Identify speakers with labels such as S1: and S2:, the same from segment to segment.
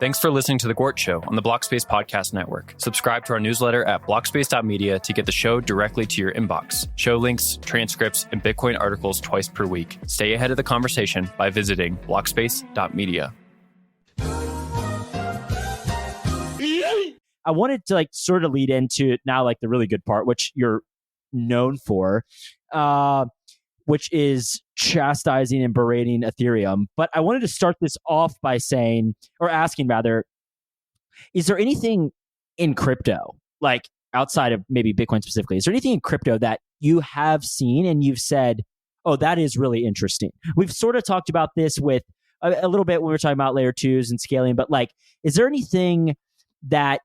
S1: Thanks for listening to The Gwart Show on the Blockspace Podcast Network. Subscribe to our newsletter at blockspace.media to get the show directly to your inbox. Show links, transcripts, and Bitcoin articles twice per week. Stay ahead of the conversation by visiting blockspace.media.
S2: I wanted to sort of lead into now the really good part, which you're known for, which is chastising and berating Ethereum. But I wanted to start this off by saying, or asking rather, is there anything in crypto, outside of maybe Bitcoin specifically, is there anything in crypto that you have seen and you've said, oh, that is really interesting? We've sort of talked about this with a little bit when we were talking about layer twos and scaling, but is there anything that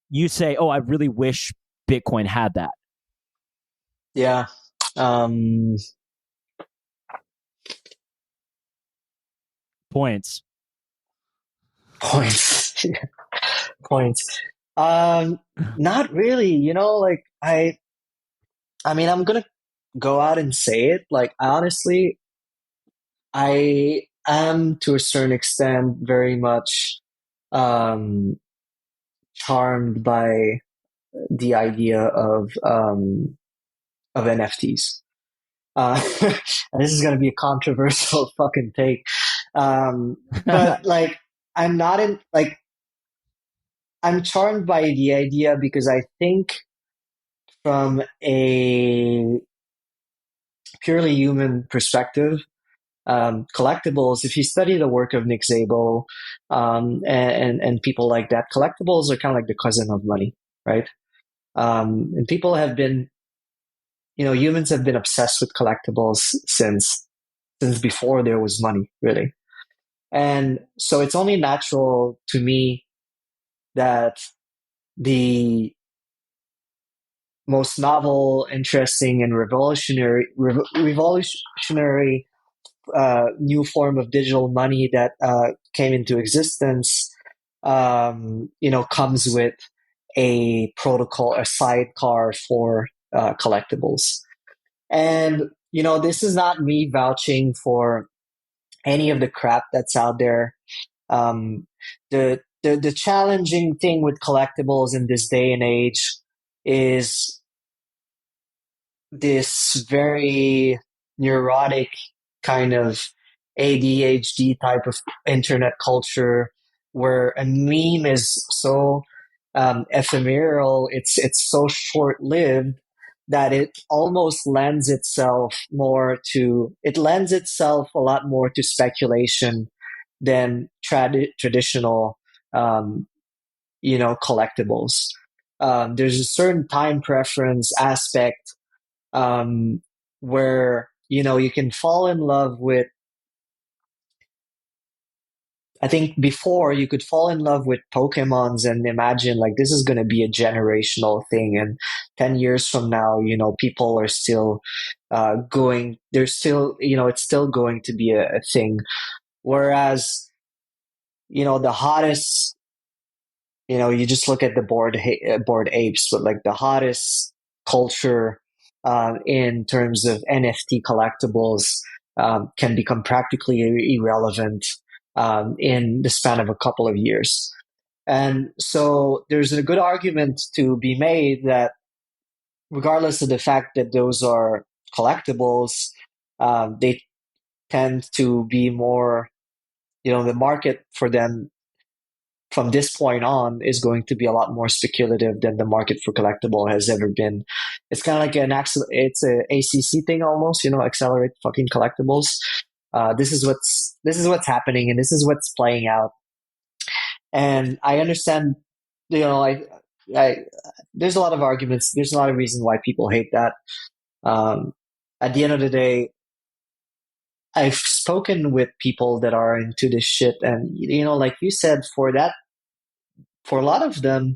S2: you say, oh, I really wish Bitcoin had that?
S3: Yeah.
S2: Points.
S3: Points. Not really, I'm going to go out and say it. Honestly, I am to a certain extent very much charmed by the idea of NFTs. And this is going to be a controversial fucking take. But I'm not in, I'm charmed by the idea because I think from a purely human perspective, collectibles, if you study the work of Nick Szabo, and people like that, collectibles are kind of like the cousin of money, right? And people have been, humans have been obsessed with collectibles since before there was money, really. And so it's only natural to me that the most novel, interesting, and revolutionary new form of digital money that came into existence, comes with a protocol, a sidecar for collectibles. And, this is not me vouching for any of the crap that's out there. The challenging thing with collectibles in this day and age is this very neurotic kind of ADHD type of internet culture where a meme is so ephemeral, it's so short-lived that it almost lends itself a lot more to speculation than traditional collectibles. There's a certain time preference aspect where you can fall in love with. I think before you could fall in love with Pokemons and imagine this is going to be a generational thing, and 10 years from now, people are still it's still going to be a thing. Whereas, the hottest, you just look at the bored apes, but the hottest culture in terms of NFT collectibles can become practically irrelevant in the span of a couple of years. And so there's a good argument to be made that regardless of the fact that those are collectibles, they tend to be more, the market for them from this point on is going to be a lot more speculative than the market for collectible has ever been. It's kind of like it's a ACC thing almost, accelerate fucking collectibles. This is what's happening, and this is what's playing out. And I understand, there's a lot of arguments. There's a lot of reasons why people hate that. At the end of the day, I've spoken with people that are into this shit, and like you said, for a lot of them,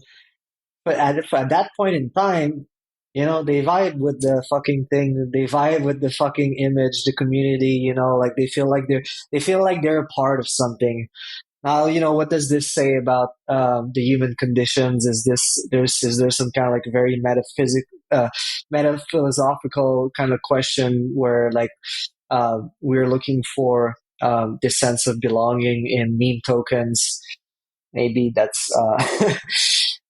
S3: but at that point in time, they vibe with the fucking thing. They vibe with the fucking image, the community. They feel like they're a part of something. Now, what does this say about the human conditions? Is there some kind of very metaphilosophical kind of question where we're looking for this sense of belonging in meme tokens, maybe that's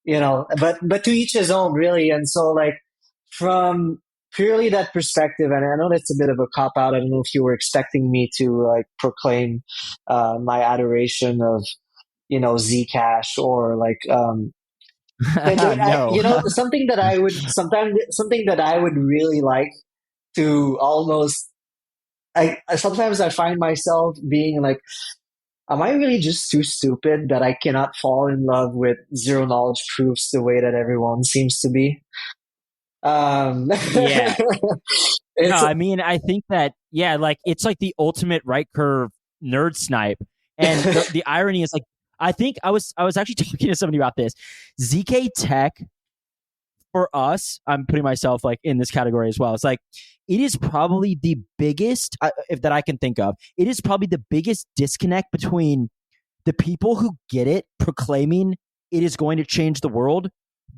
S3: but to each his own, really. And so, like, from purely that perspective, and I know that's a bit of a cop out. I don't know if you were expecting me to like proclaim my adoration of Zcash, or like
S2: No.
S3: something that I would really like to almost. Sometimes I find myself being like, am I really just too stupid that I cannot fall in love with zero knowledge proofs the way that everyone seems to be?
S2: Yeah. No,
S3: It's
S2: I mean, I think that, yeah, like it's like the ultimate right curve nerd snipe. And the irony is, like, I think I was actually talking to somebody about this. ZK Tech, for us, I'm putting myself like in this category as well. It's like, it is probably the biggest, if that I can think of, it is probably the biggest disconnect between the people who get it, proclaiming it is going to change the world,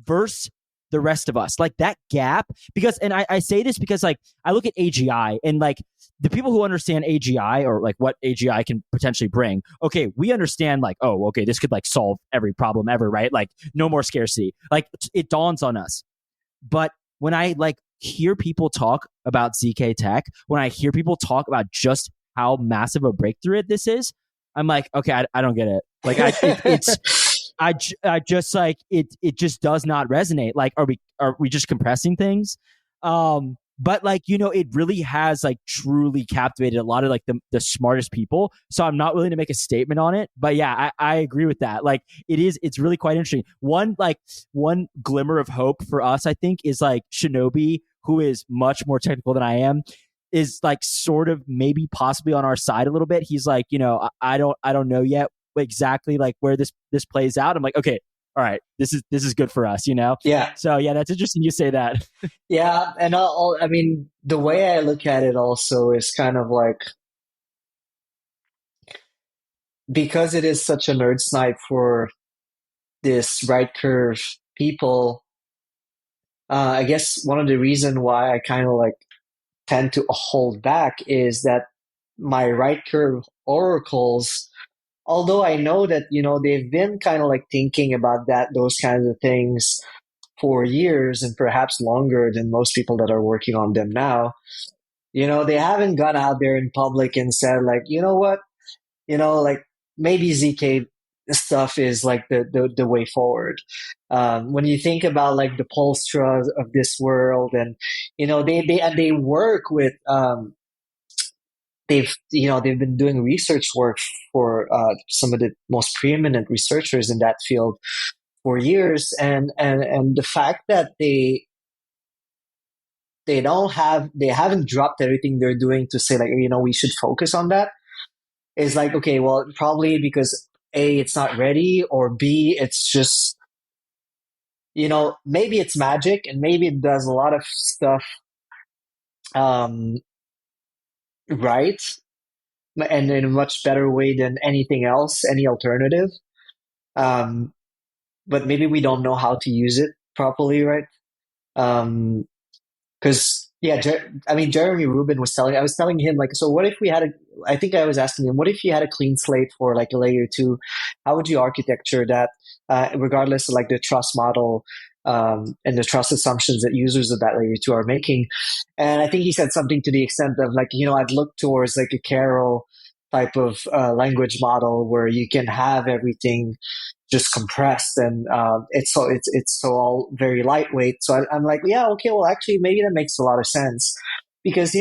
S2: versus the rest of us. Like that gap, because, and I say this because, like, I look at AGI, and like the people who understand AGI, or like what AGI can potentially bring, okay, we understand like, oh, okay, this could like solve every problem ever, right? Like no more scarcity. Like it dawns on us. But when I like hear people talk about ZK Tech, when I hear people talk about just how massive a breakthrough this is, I'm like, okay, I don't get it. Like I just like it just does not resonate. Like, are we just compressing things? But like, it really has like truly captivated a lot of like the smartest people. So I'm not willing to make a statement on it, but yeah, I agree with that. Like it's really quite interesting. One glimmer of hope for us, I think, is like Shinobi, who is much more technical than I am, is like sort of maybe possibly on our side a little bit. He's like, I don't know yet exactly like where this plays out. I'm like, okay, all right, this is good for us,
S3: Yeah.
S2: So yeah, that's interesting you say that.
S3: Yeah, and I mean, the way I look at it also is kind of like, because it is such a nerd snipe for this right curve people. I guess one of the reason why I kind of like tend to hold back is that my right curve oracles, although I know that they've been kind of like thinking about those kinds of things for years, and perhaps longer than most people that are working on them now. They haven't gone out there in public and said like, you know what, like maybe ZK stuff is like the way forward. When you think about like the Polstras of this world, and they work with they've been doing research work for some of the most preeminent researchers in that field for years, and the fact that they haven't dropped everything they're doing to say like, we should focus on that, is like, okay, well, probably because A, it's not ready, or B, it's just maybe it's magic, and maybe it does a lot of stuff um right, and in a much better way than anything else, any alternative. um but maybe we don't know how to use it properly, right? Because yeah, I mean, Jeremy Rubin I was telling him like, so what if we had I think I was asking him, what if you had a clean slate for like a layer two? How would you architecture that, regardless of like the trust model, and the trust assumptions that users of that layer two are making? And I think he said something to the extent of like, I'd look towards like a Carol type of language model where you can have everything just compressed, and it's so all very lightweight. So I'm like, yeah, okay, well, actually, maybe that makes a lot of sense, because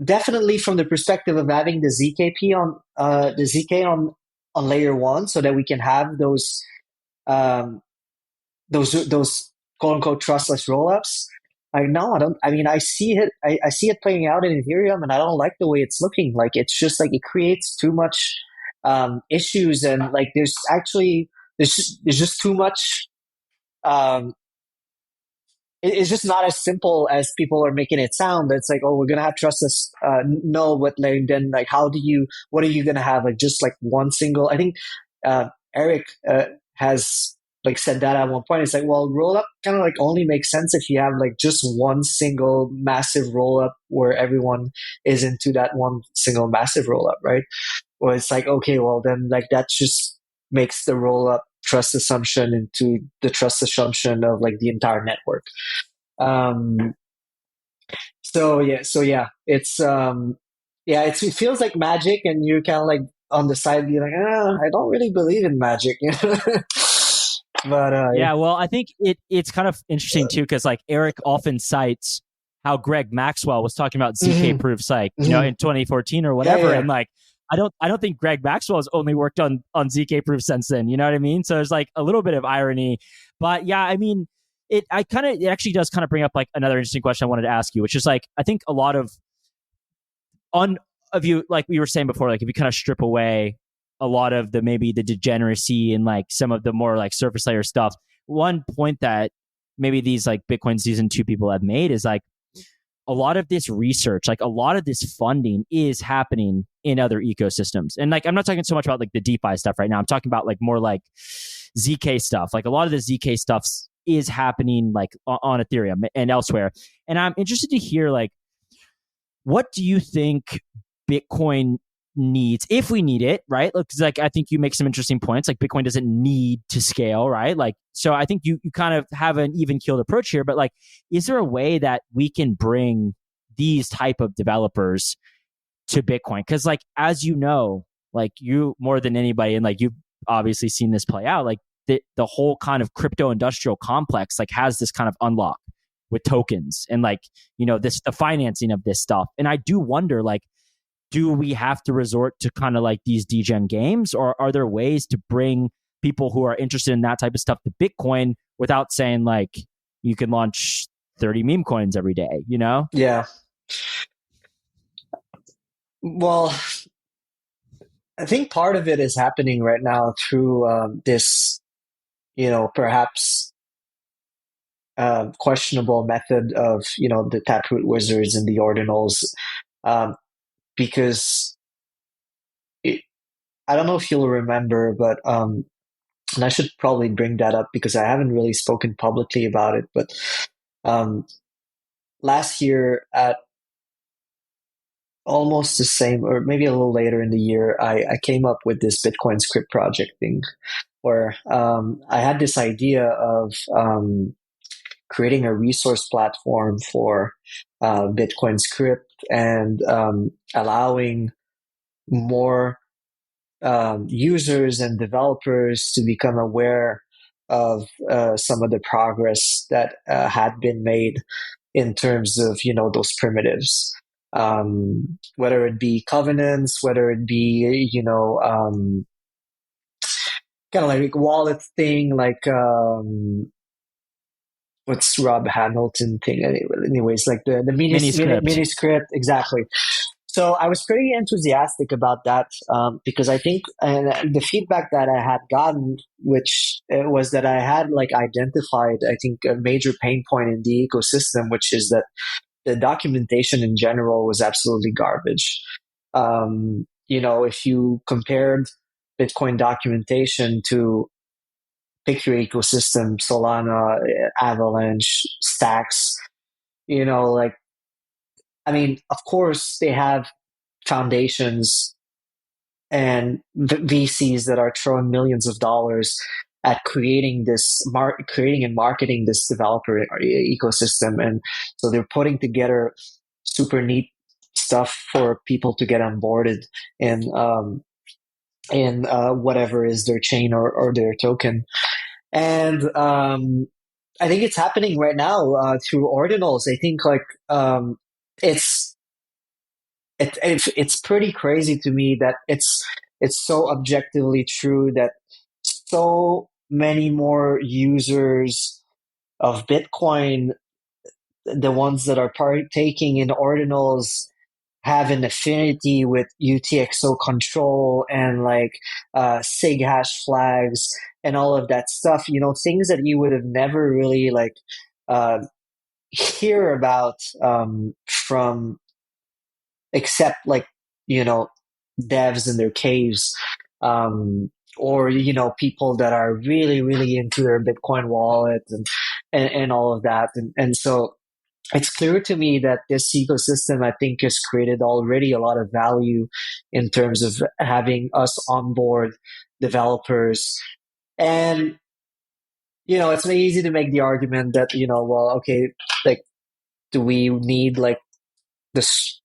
S3: definitely from the perspective of having the ZKP on the ZK on layer one, so that we can have um, those quote unquote trustless rollups. Like, no, I don't. I mean, I see it. I see it playing out in Ethereum, and I don't like the way it's looking. Like, it's just like it creates too much issues, and like there's just too much. Um, it's just not as simple as people are making it sound. It's like, oh, we're gonna have trustless. No, but like then like, what are you gonna have? Like just like one single. I think Eric has like said that at one point. It's like, well, roll up kind of like only makes sense if you have like just one single massive roll up where everyone is into that one single massive roll up, right? Or it's like, okay, well then like that's just makes the roll up trust assumption into the trust assumption of like the entire network. Um, it feels like magic, and you're kind of like on the side, be like, I don't really believe in magic, you know. But
S2: Yeah, well, I think it's kind of interesting too, because like Eric often cites how Greg Maxwell was talking about ZK
S3: mhm,
S2: proofs, like
S3: mhm.
S2: in 2014 or
S3: Yeah,
S2: whatever,
S3: yeah,
S2: and like I don't think Greg Maxwell has only worked on ZK proofs since then. You know what I mean? So there's like a little bit of irony, but yeah, I mean, it actually does kind of bring up like another interesting question I wanted to ask you, which is like I think a lot of you, like we were saying before, like if you kind of strip away a lot of the maybe the degeneracy and like some of the more like surface layer stuff, one point that maybe these like Bitcoin season 2 people have made is like a lot of this research, like a lot of this funding is happening in other ecosystems. And like I'm not talking so much about like the DeFi stuff right now. I'm talking about like more like ZK stuff. Like a lot of the ZK stuff is happening like on Ethereum and elsewhere. And I'm interested to hear like what do you think Bitcoin needs, if we need it, right? Because like I think you make some interesting points. Like Bitcoin doesn't need to scale, right? Like so, I think you kind of have an even keeled approach here. But like, is there a way that we can bring these type of developers to Bitcoin? Because like as you know, like you more than anybody, and like you've obviously seen this play out. Like the whole kind of crypto industrial complex like has this kind of unlock with tokens and like this the financing of this stuff. And I do wonder like do we have to resort to kind of like these degen games, or are there ways to bring people who are interested in that type of stuff to Bitcoin without saying like you can launch 30 meme coins every day, you know?
S3: yeah. Well, I think part of it is happening right now through this, perhaps questionable method of, the taproot wizards and the ordinals, um, because it, I don't know if you'll remember, but and I should probably bring that up because I haven't really spoken publicly about it. But um, last year at almost the same, or maybe a little later in the year, I came up with this Bitcoin script project thing where I had this idea of creating a resource platform for Bitcoin script and allowing more users and developers to become aware of some of the progress that had been made in terms of those primitives, whether it be covenants, whether it be kind of like wallet thing, like what's Rob Hamilton thing. Anyways, like the mini script, exactly. So I was pretty enthusiastic about that because I think, and the feedback that I had gotten, which was that I had like identified, I think, a major pain point in the ecosystem, which is that the documentation in general was absolutely garbage. If you compared Bitcoin documentation to pick your ecosystem, Solana, Avalanche, Stacks, like, I mean, of course, they have foundations and VCs that are throwing millions of dollars at creating creating and marketing this developer ecosystem, and so they're putting together super neat stuff for people to get onboarded in whatever is their chain or their token, and I think it's happening right now through ordinals. I think like it's it's pretty crazy to me that it's so objectively true that so many more users of Bitcoin, the ones that are partaking in ordinals, have an affinity with UTXO control and like SIG hash flags and all of that stuff. Things that you would have never really like hear about from except like devs in their caves, or people that are really really into their Bitcoin wallet and all of that, and so it's clear to me that this ecosystem, I think, has created already a lot of value in terms of having us onboard developers. And, it's very easy to make the argument that, well, okay, like, do we need like this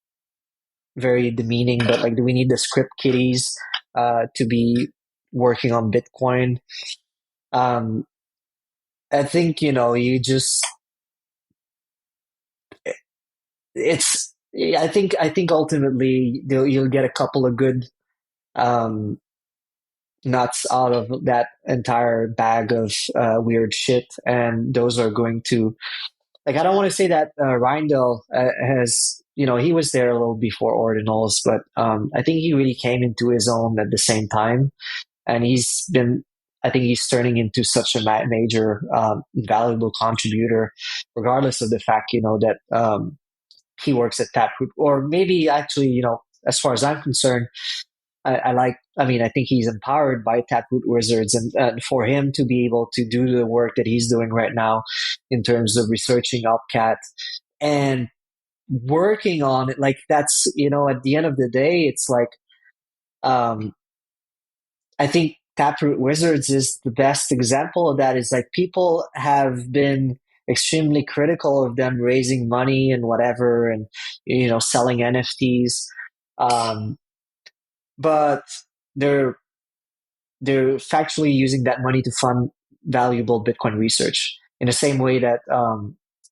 S3: very demeaning, but like, do we need the script kiddies to be working on Bitcoin? Um, I think, you just, I think ultimately you'll get a couple of good um, nuts out of that entire bag of weird shit, and those are going to, like, I don't want to say that Reindl has, he was there a little before Ordinals, but I think he really came into his own at the same time, and I think he's turning into such a major, valuable contributor, regardless of the fact, that he works at Taproot, or maybe actually, as far as I'm concerned, I think he's empowered by Taproot Wizards, and for him to be able to do the work that he's doing right now in terms of researching Upcat and working on it, like, that's, at the end of the day, it's like, um, I think Taproot Wizards is the best example of that. Is like, people have been extremely critical of them raising money and whatever, and selling NFTs, but they're they're factually using that money to fund valuable Bitcoin research in the same way that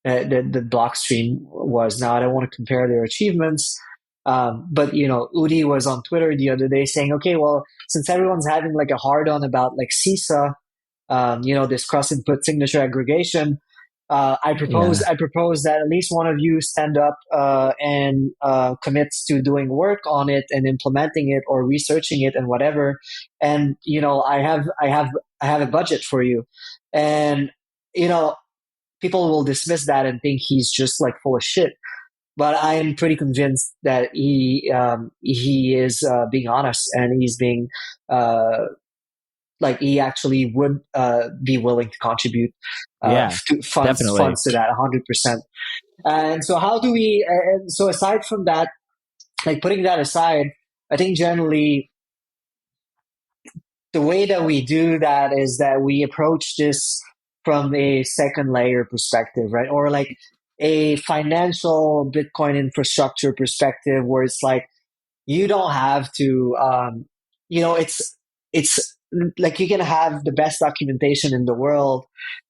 S3: the Blockstream was. Now, I don't want to compare their achievements, but Udi was on Twitter the other day saying, okay, well, since everyone's having like a hard on about like CISA, this cross input signature aggregation, I propose
S2: Yeah.
S3: that at least one of you stand up and commits to doing work on it and implementing it or researching it and whatever. And I have a budget for you. And people will dismiss that and think he's just like full of shit. But I am pretty convinced that he is being honest, and he's being like, he actually would be willing to contribute
S2: Yeah,
S3: funds
S2: definitely.
S3: to that 100%. And so how do we? And so aside from that, like, putting that aside, I think generally the way that we do that is that we approach this from a second layer perspective, right? Or like a financial Bitcoin infrastructure perspective, where it's like, you don't have to, it's like, you can have the best documentation in the world.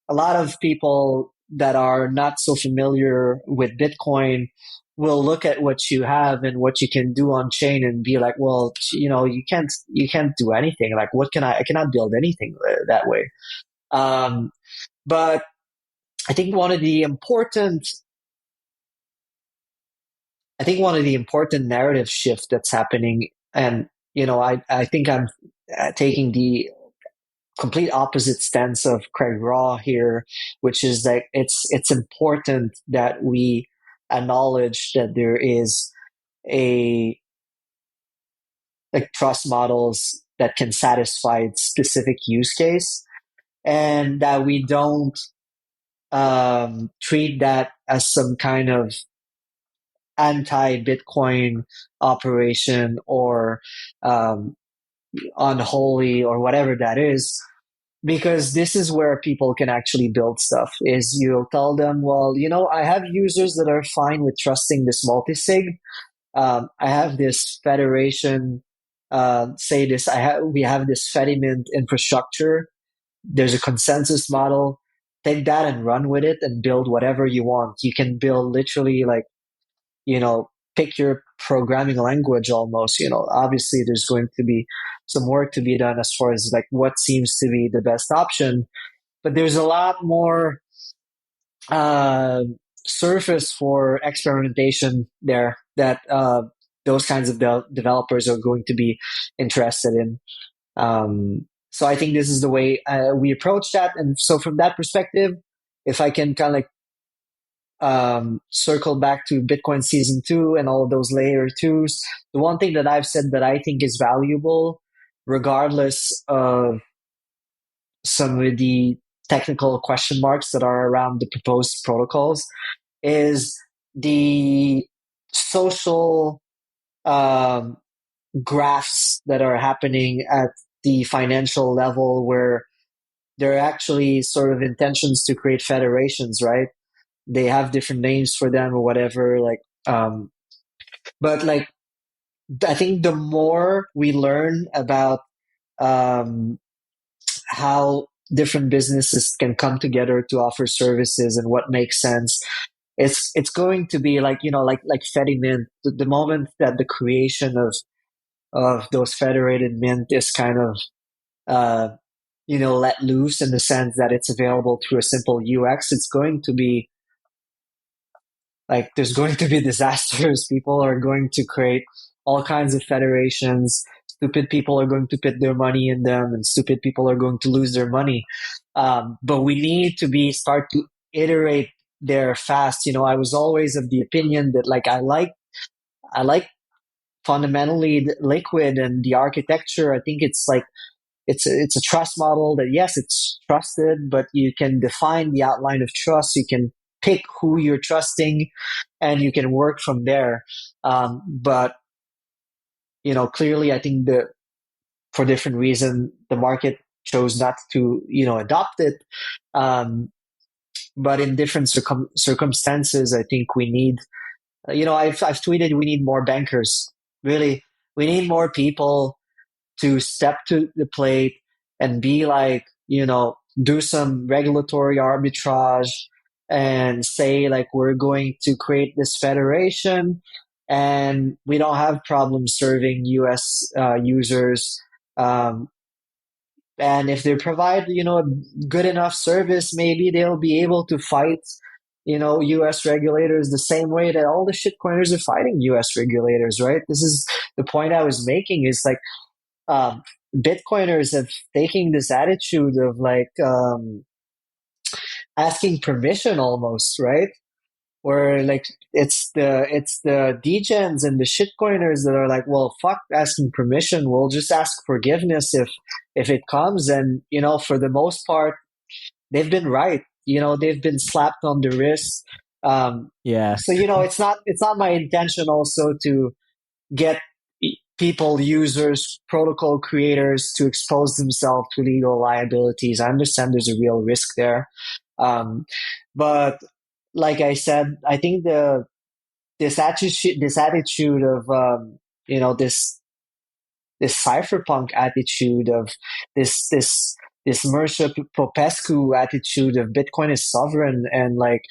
S3: A lot of people that are not so familiar with Bitcoin will look at what you have and what you can do on chain and be like, well, you can't do anything. Like, what can I cannot build anything that way. But I think one of the important narrative shift that's happening, and I think I'm taking the complete opposite stance of Craig Raw here, which is that it's important that we acknowledge that there is a like trust models that can satisfy specific use case, and that we don't treat that as some kind of anti-Bitcoin operation, or um, unholy, or whatever that is. Because this is where people can actually build stuff. Is you'll tell them, well, I have users that are fine with trusting this multisig. I have this federation. Say this. We have this Fedimint infrastructure. There's a consensus model. Take that and run with it and build whatever you want. You can build literally, like, pick your programming language almost. Obviously there's going to be some work to be done as far as like what seems to be the best option, but there's a lot more uh, surface for experimentation there that those kinds of developers are going to be interested in. So I think this is the way we approach that. And so from that perspective, if I can kind of like circle back to Bitcoin season 2 and all of those layer 2s, the one thing that I've said that I think is valuable, regardless of some of the technical question marks that are around the proposed protocols, is the social um, graphs that are happening at the financial level, where there are actually sort of intentions to create federations, right? They have different names for them or whatever, like, but like, I think the more we learn about um, how different businesses can come together to offer services and what makes sense, it's going to be like, like Fedimint. The moment that the creation of those federated mint is kind of uh, let loose, in the sense that it's available through a simple UX, it's going to be like, there's going to be disasters. People are going to create all kinds of federations. Stupid people are going to put their money in them, and stupid people are going to lose their money. But we need to start to iterate there fast. I was always of the opinion that, like, I like fundamentally liquid and the architecture. I think it's like, it's a trust model that, yes, it's trusted, but you can define the outline of trust. You can pick who you're trusting, and you can work from there. But clearly, I think that for different reasons, the market chose not to adopt it. But in different circumstances, I think we need. I've tweeted, we need more bankers. Really, we need more people to step to the plate and be like, do some regulatory arbitrage and say, like, we're going to create this federation, and we don't have problems serving US users. Um, and if they provide, good enough service, maybe they'll be able to fight, US regulators the same way that all the shitcoiners are fighting US regulators, right? This is the point I was making, is like, um, Bitcoiners have taken this attitude of like asking permission almost, right? Where like, it's the degens and the shitcoiners that are like, well, fuck asking permission. We'll just ask forgiveness if it comes. And for the most part, they've been right. They've been slapped on the wrist.
S2: Yeah.
S3: So it's not my intention also to get people, users, protocol creators to expose themselves to legal liabilities. I understand there's a real risk there. But like I said, I think this attitude of this cypherpunk attitude of this Mircea Popescu attitude of Bitcoin is sovereign, and like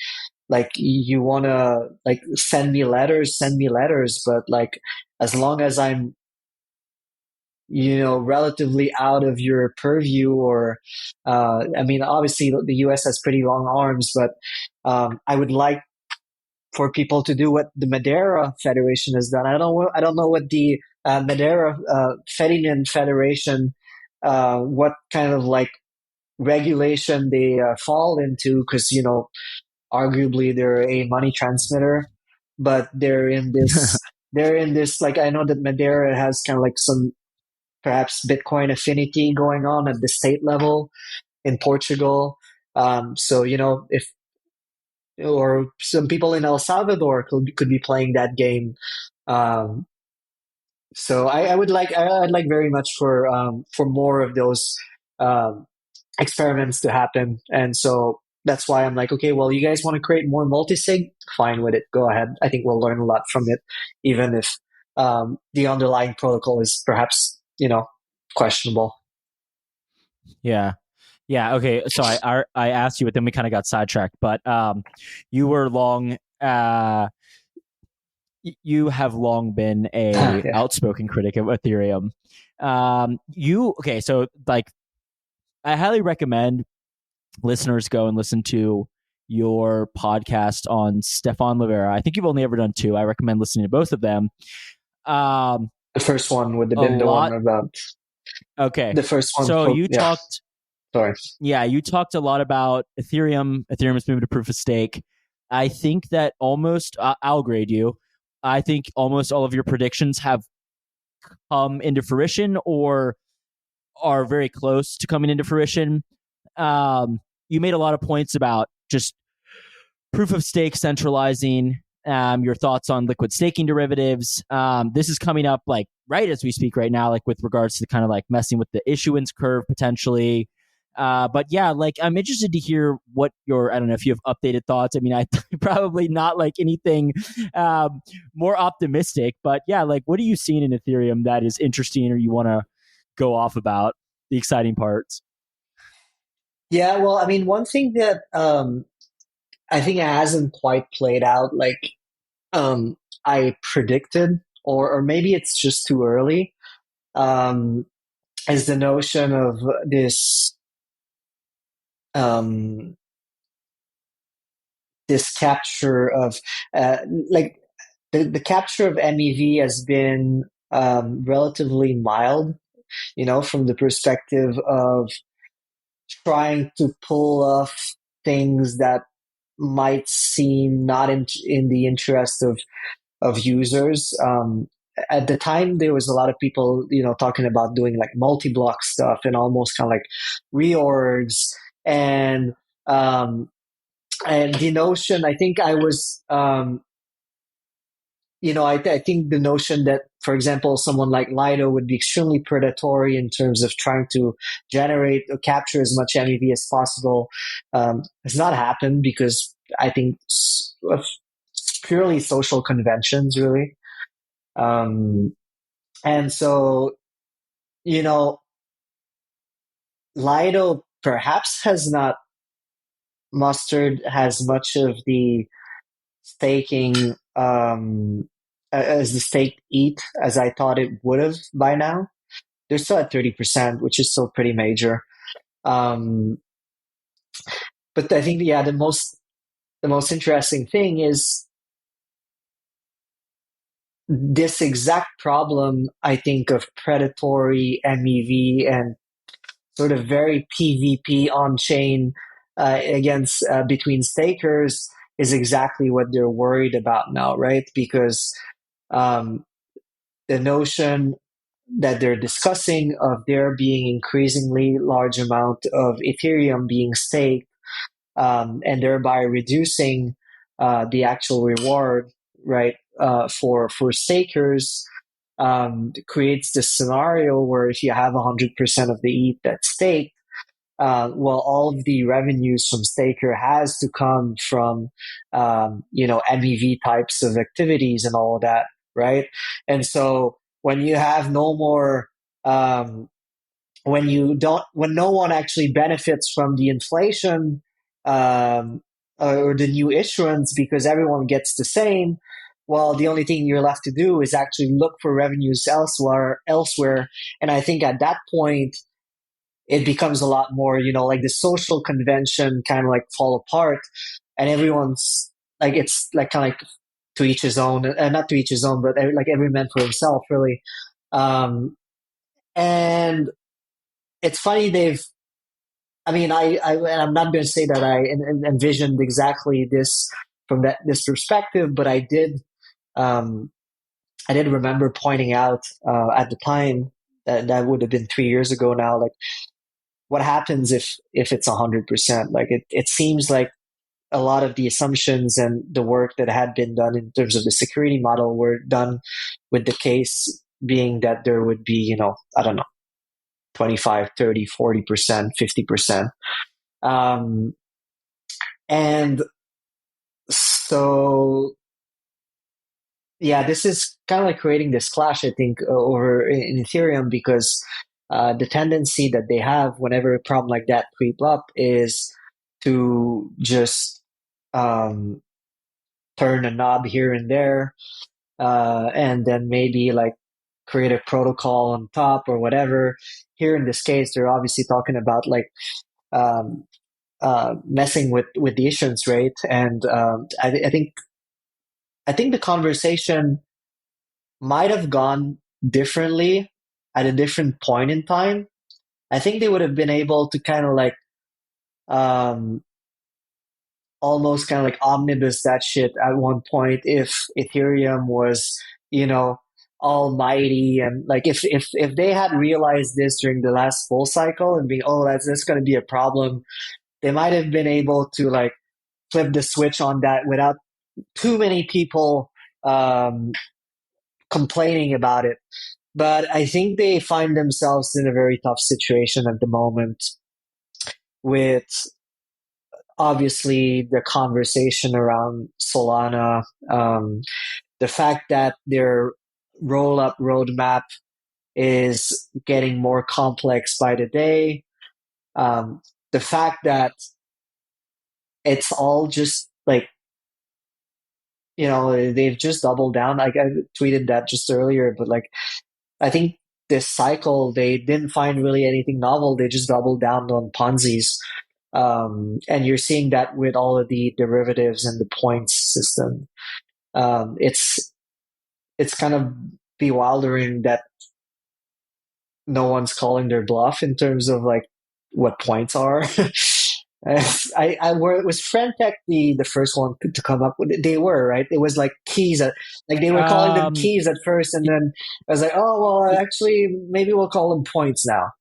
S3: you want to like send me letters, but like, as long as I'm relatively out of your purview, or I mean, obviously the US has pretty long arms, but I would like for people to do what the Madeira Federation has done. I don't know what the Madeira Ferdinand Federation, what kind of like regulation they fall into, because arguably they're a money transmitter, but they're in this, like, I know that Madeira has kind of like some perhaps Bitcoin affinity going on at the state level in Portugal. So if, or some people in El Salvador could be playing that game. Um, so I'd like very much for more of those um, experiments to happen. And so that's why I'm like, okay, well, you guys want to create more multisig? Fine with it. Go ahead. I think we'll learn a lot from it, even if the underlying protocol is perhaps, questionable.
S2: Yeah. Yeah. Okay. So I asked you, but then we kind of got sidetracked. But you were long. You have long been a
S3: Yeah.
S2: outspoken critic of Ethereum. Okay. So like, I highly recommend listeners go and listen to your podcast on Stefan Livera. I think you've only ever done two. I recommend listening to both of them.
S3: The first one would have
S2: A
S3: been the one
S2: lot.
S3: about
S2: Okay.
S3: the first one.
S2: So you
S3: Yeah.
S2: talked.
S3: Sorry.
S2: Yeah, you talked a lot about Ethereum. Ethereum has moved to proof of stake. I think that almost, I'll grade you. I think almost all of your predictions have come into fruition or are very close to coming into fruition. You made a lot of points about just proof of stake centralizing, your thoughts on liquid staking derivatives. This is coming up like right as we speak right now, like with regards to kind of like messing with the issuance curve potentially. But yeah, like I'm interested to hear what your, I don't know if you have updated thoughts. I mean, I probably not like anything more optimistic, but yeah, like what are you seeing in Ethereum that is interesting or you want to go off about the exciting parts?
S3: Yeah, well, I mean, one thing that I think hasn't quite played out like I predicted, or maybe it's just too early, um, is the notion of this um, this capture of like the capture of MEV has been relatively mild, from the perspective of trying to pull off things that might seem not in the interest of users. At the time, there was a lot of people, talking about doing like multi-block stuff and almost kind of like reorgs and um, and the notion. I think I was I think the notion that, for example, someone like Lido would be extremely predatory in terms of trying to generate or capture as much MEV as possible has not happened because I think of purely social conventions, really. Um, and so, you know, Lido perhaps has not mustered as much of the staking as the stake ETH as I thought it would have by now. They're still at 30%, which is still pretty major. Um, but I think, yeah, the most interesting thing is this exact problem, I think, of predatory MEV and sort of very PvP on chain against between stakers is exactly what they're worried about now, right? Because um, the notion that they're discussing of there being increasingly large amount of Ethereum being staked and thereby reducing the actual reward, right, for stakers, creates this scenario where if you have 100% of the ETH that's staked, well, all of the revenues from staker has to come from, MEV types of activities and all of that, right? And so when you have no more, when no one actually benefits from the inflation um, or the new issuance because everyone gets the same, well, the only thing you're left to do is actually look for revenues elsewhere. And I think at that point, it becomes a lot more, like the social convention kind of like fall apart and everyone's like, it's like kind of like to each his own, not to each his own, but like every man for himself, really. And it's funny I mean, and I'm not going to say that I envisioned exactly this from this perspective, but um, I did remember pointing out at the time that would have been 3 years ago now, like what happens if it's 100%? Like it seems like a lot of the assumptions and the work that had been done in terms of the security model were done with the case being that there would be, I don't know, 25, 30, 40%, 50%. Um, and so, yeah, this is kind of like creating this clash, I think, over in Ethereum because the tendency that they have whenever a problem like that creep up is to just um, turn a knob here and there, and then maybe like create a protocol on top or whatever. Here in this case, they're obviously talking about like um, messing with the issuance rate, and I think the conversation might have gone differently at a different point in time. I think they would have been able to kind of like um, almost kind of like omnibus that shit at one point if Ethereum was, you know, almighty and like if they had realized this during the last full cycle and being, oh, that's going to be a problem, they might have been able to like flip the switch on that without too many people complaining about it. But I think they find themselves in a very tough situation at the moment with obviously the conversation around Solana, the fact that their roll up roadmap is getting more complex by the day, the fact that it's all just like, they've just doubled down. Like I tweeted that just earlier, but like, I think this cycle, they didn't find really anything novel. They just doubled down on Ponzi's. And you're seeing that with all of the derivatives and the points system. It's kind of bewildering that no one's calling their bluff in terms of like what points are. Was Frentech the first one to come up with it? They were, right? It was like keys like they were calling them keys at first, and then I was like, oh well, actually maybe we'll call them points now.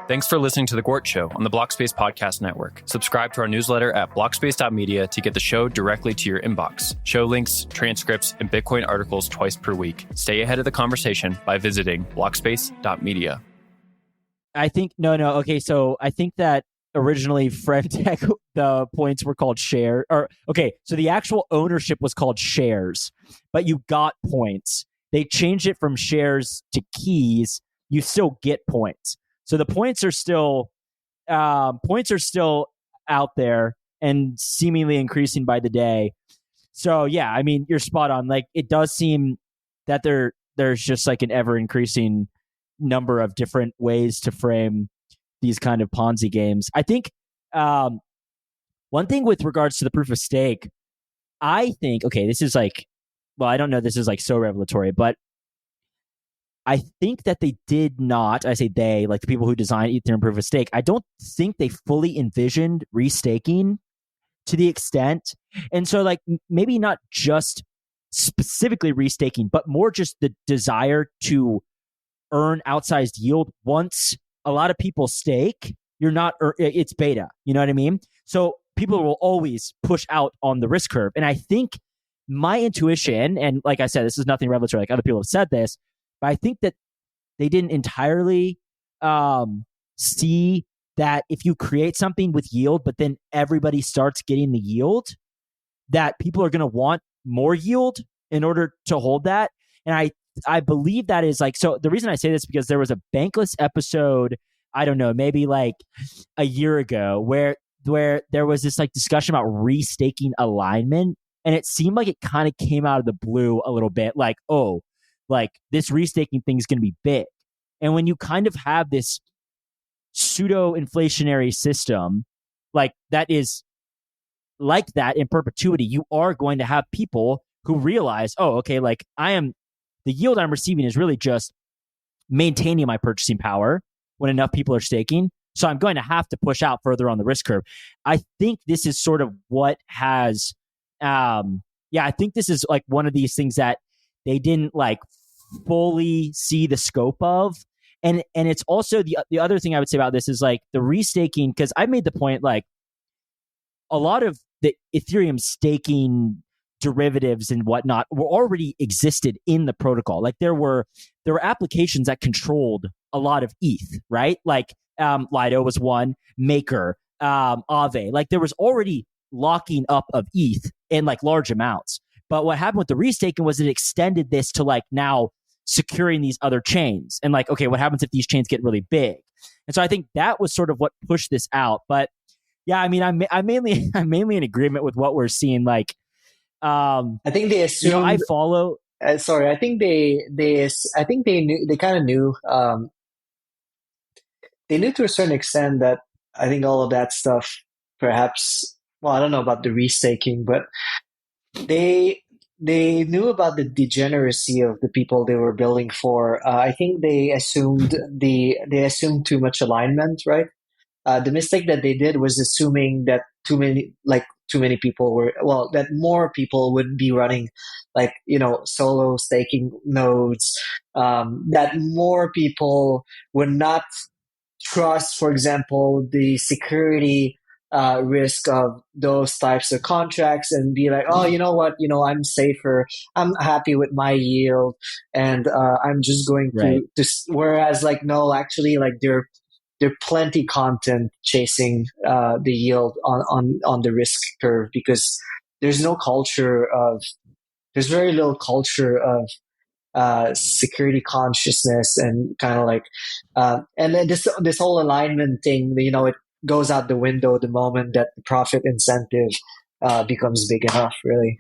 S1: Thanks for listening to The Gwart Show on the Blockspace Podcast Network. Subscribe to our newsletter at blockspace.media to get the show directly to your inbox. Show links, transcripts, and Bitcoin articles twice per week. Stay ahead of the conversation by visiting blockspace.media.
S2: I think, no. Okay, so I think that originally Frentech, the points were called share. So the actual ownership was called shares, but you got points. They changed it from shares to keys. You still get points. So the points are still out there and seemingly increasing by the day. So yeah, I mean, you're spot on. Like it does seem that there's just like an ever increasing number of different ways to frame these kind of Ponzi games. I think one thing with regards to the proof of stake, I think, okay, this is like, well, I don't know, this is like so revelatory, but I think that they did not, I say they, like the people who designed Ethereum proof of stake, I don't think they fully envisioned restaking to the extent. And so like maybe not just specifically restaking, but more just the desire to earn outsized yield once a lot of people stake. It's beta, you know what I mean? So people will always push out on the risk curve. And I think my intuition, and like I said, this is nothing revelatory, like other people have said this, but I think that they didn't entirely see that if you create something with yield, but then everybody starts getting the yield, that people are going to want more yield in order to hold that. And I believe that is like, so the reason I say this is because there was a Bankless episode, I don't know, maybe like a year ago where there was this like discussion about restaking alignment. And it seemed like it kind of came out of the blue a little bit, like, oh, like this restaking thing is going to be big. And when you kind of have this pseudo inflationary system like that is like that in perpetuity, you are going to have people who realize, oh, okay, like the yield I'm receiving is really just maintaining my purchasing power when enough people are staking. So I'm going to have to push out further on the risk curve. I think this is sort of what has, I think this is like one of these things that they didn't like fully see the scope of. And it's also the other thing I would say about this is like the restaking, because I made the point like a lot of the Ethereum staking derivatives and whatnot were already existed in the protocol. Like there were applications that controlled a lot of ETH, right? Like Lido was one, Maker, Aave. Like there was already locking up of ETH in like large amounts. But what happened with the restaking was it extended this to like now securing these other chains. And like, okay, what happens if these chains get really big? And so I think that was sort of what pushed this out. But yeah, I mean, I'm mainly in agreement with what we're seeing. Like,
S3: I think they assumed.
S2: I follow.
S3: Sorry, I think they knew. They kind of knew. They knew to a certain extent that I think all of that stuff, perhaps. Well, I don't know about the restaking, but they knew about the degeneracy of the people they were building for. I think they assumed too much alignment, right? The mistake that they did was assuming that too many people were, well, that more people would be running like, solo staking nodes, that more people would not trust, for example, the security risk of those types of contracts and be like, oh, you know what, I'm safer, I'm happy with my yield, and I'm just going
S2: Right.
S3: whereas like no, actually like there plenty content chasing the yield on the risk curve, because there's no culture of there's very little culture of security consciousness, and kind of like and then this whole alignment thing, it goes out the window the moment that the profit incentive becomes big enough, really.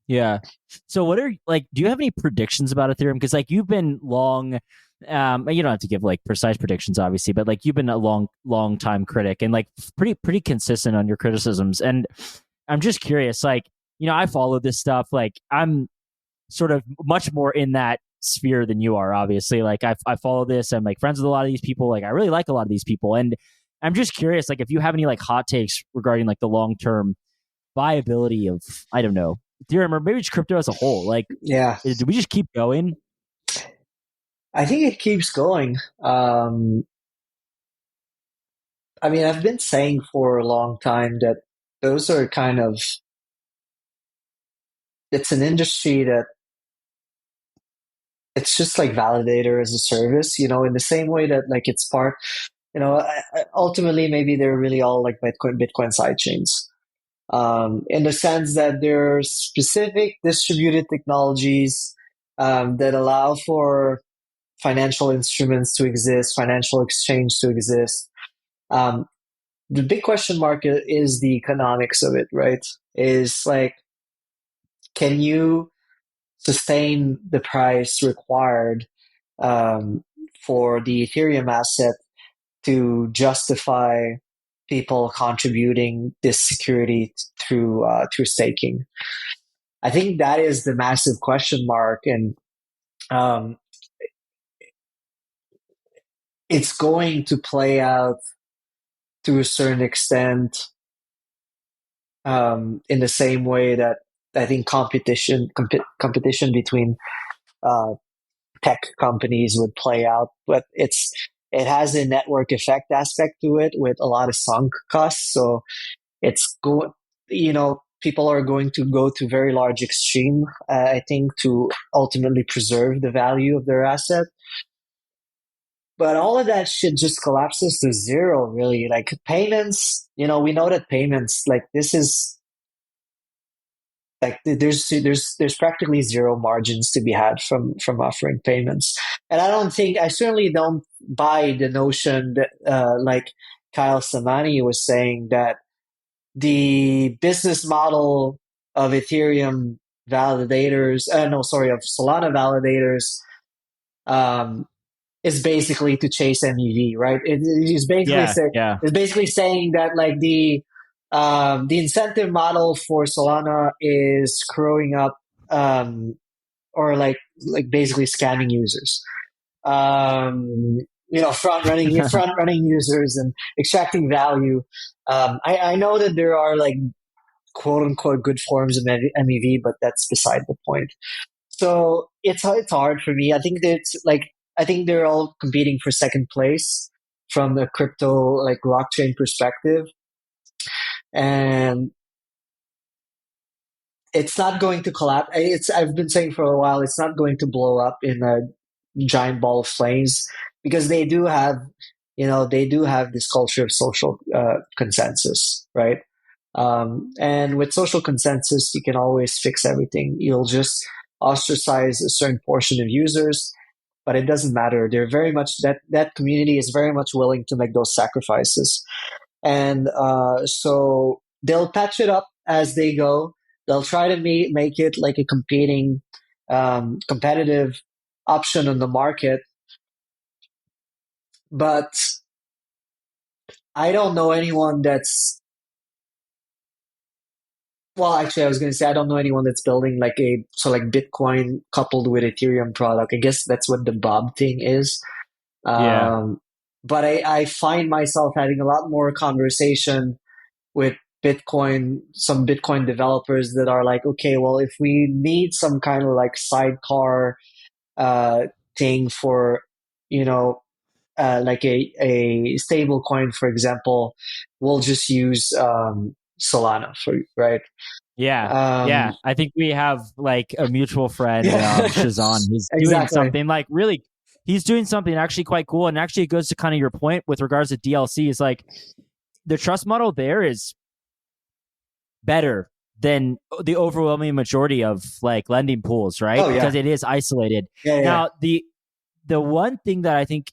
S2: Yeah. So what are like, do you have any predictions about Ethereum? Because like you've been long, you don't have to give like precise predictions, obviously, but like you've been a long time critic and like pretty consistent on your criticisms. And I'm just curious, like, I follow this stuff. Like I'm sort of much more in that sphere than you are, obviously. Like I follow this. I'm like friends with a lot of these people. Like I really like a lot of these people. And I'm just curious, like if you have any like hot takes regarding like the long-term viability of, I don't know, Ethereum or maybe just crypto as a whole. Like,
S3: Yeah,
S2: do we just keep going?
S3: I think it keeps going. I mean, I've been saying for a long time that those are kind of, it's an industry that it's just like validator as a service, in the same way that like it's part, ultimately maybe they're really all like Bitcoin side chains. In the sense that there are specific distributed technologies that allow for financial instruments to exist, financial exchange to exist. Um, the big question mark is the economics of it, right? Is like, can you sustain the price required um, for the Ethereum asset to justify people contributing this security through staking? I think that is the massive question mark, and um, it's going to play out to a certain extent in the same way that I think competition between uh, tech companies would play out, but it has a network effect aspect to it with a lot of sunk costs. So it's go, people are going to go to very large extreme, I think, to ultimately preserve the value of their asset. But all of that shit just collapses to zero, really. Like payments, we know that payments, like this is like there's practically zero margins to be had from offering payments. And I certainly don't buy the notion that like Kyle Samani was saying, that the business model of Ethereum validators, no, sorry, of Solana validators, um, is basically to chase MEV, right?
S2: Yeah, yeah,
S3: It's basically saying that like the incentive model for Solana is screwing up, or like basically scamming users. Front running users and extracting value. I know that there are like quote unquote good forms of MEV, but that's beside the point. So it's hard for me. I think they're all competing for second place from the crypto like blockchain perspective, and it's not going to collapse. I've been saying for a while, it's not going to blow up in a giant ball of flames, because they do have this culture of social consensus, right? And with social consensus, you can always fix everything. You'll just ostracize a certain portion of users, but it doesn't matter. They're very much that community is very much willing to make those sacrifices, and so they'll patch it up as they go. They'll try to make it like a competitive option on the market, but I don't know anyone that's well, actually, I was going to say I don't know anyone that's building like Bitcoin coupled with Ethereum product. I guess that's what the Bob thing is.
S2: yeah.
S3: Um, but I find myself having a lot more conversation with some Bitcoin developers that are like, okay, well, if we need some kind of like sidecar uh, thing for, you know, like a stable coin, for example, will just use Solana for right.
S2: Yeah. Yeah. I think we have like a mutual friend,
S3: Yeah,
S2: Shazan. He's doing
S3: exactly.
S2: something like really, he's doing something actually quite cool. And actually, it goes to kind of your point with regards to DLC. Is like the trust model there is better than the overwhelming majority of like lending pools, right?
S3: Oh yeah,
S2: Because it is isolated.
S3: yeah, yeah.
S2: Now, the one thing that I think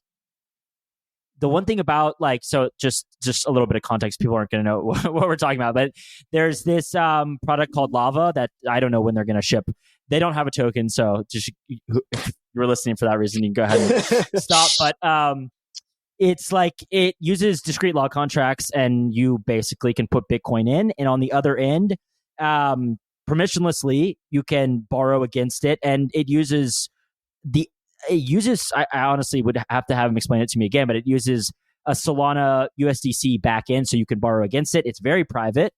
S2: the one thing about like so just a little bit of context, people aren't going to know what we're talking about, but there's this product called Lava that I don't know when they're going to ship. They don't have a token, so just if you're listening for that reason, you can go ahead and stop. But it's like it uses discrete log contracts, and you basically can put Bitcoin in, and on the other end, permissionlessly, you can borrow against it, and the it uses I honestly would have to have him explain it to me again, but it uses a Solana USDC backend, so you can borrow against it. It's very private.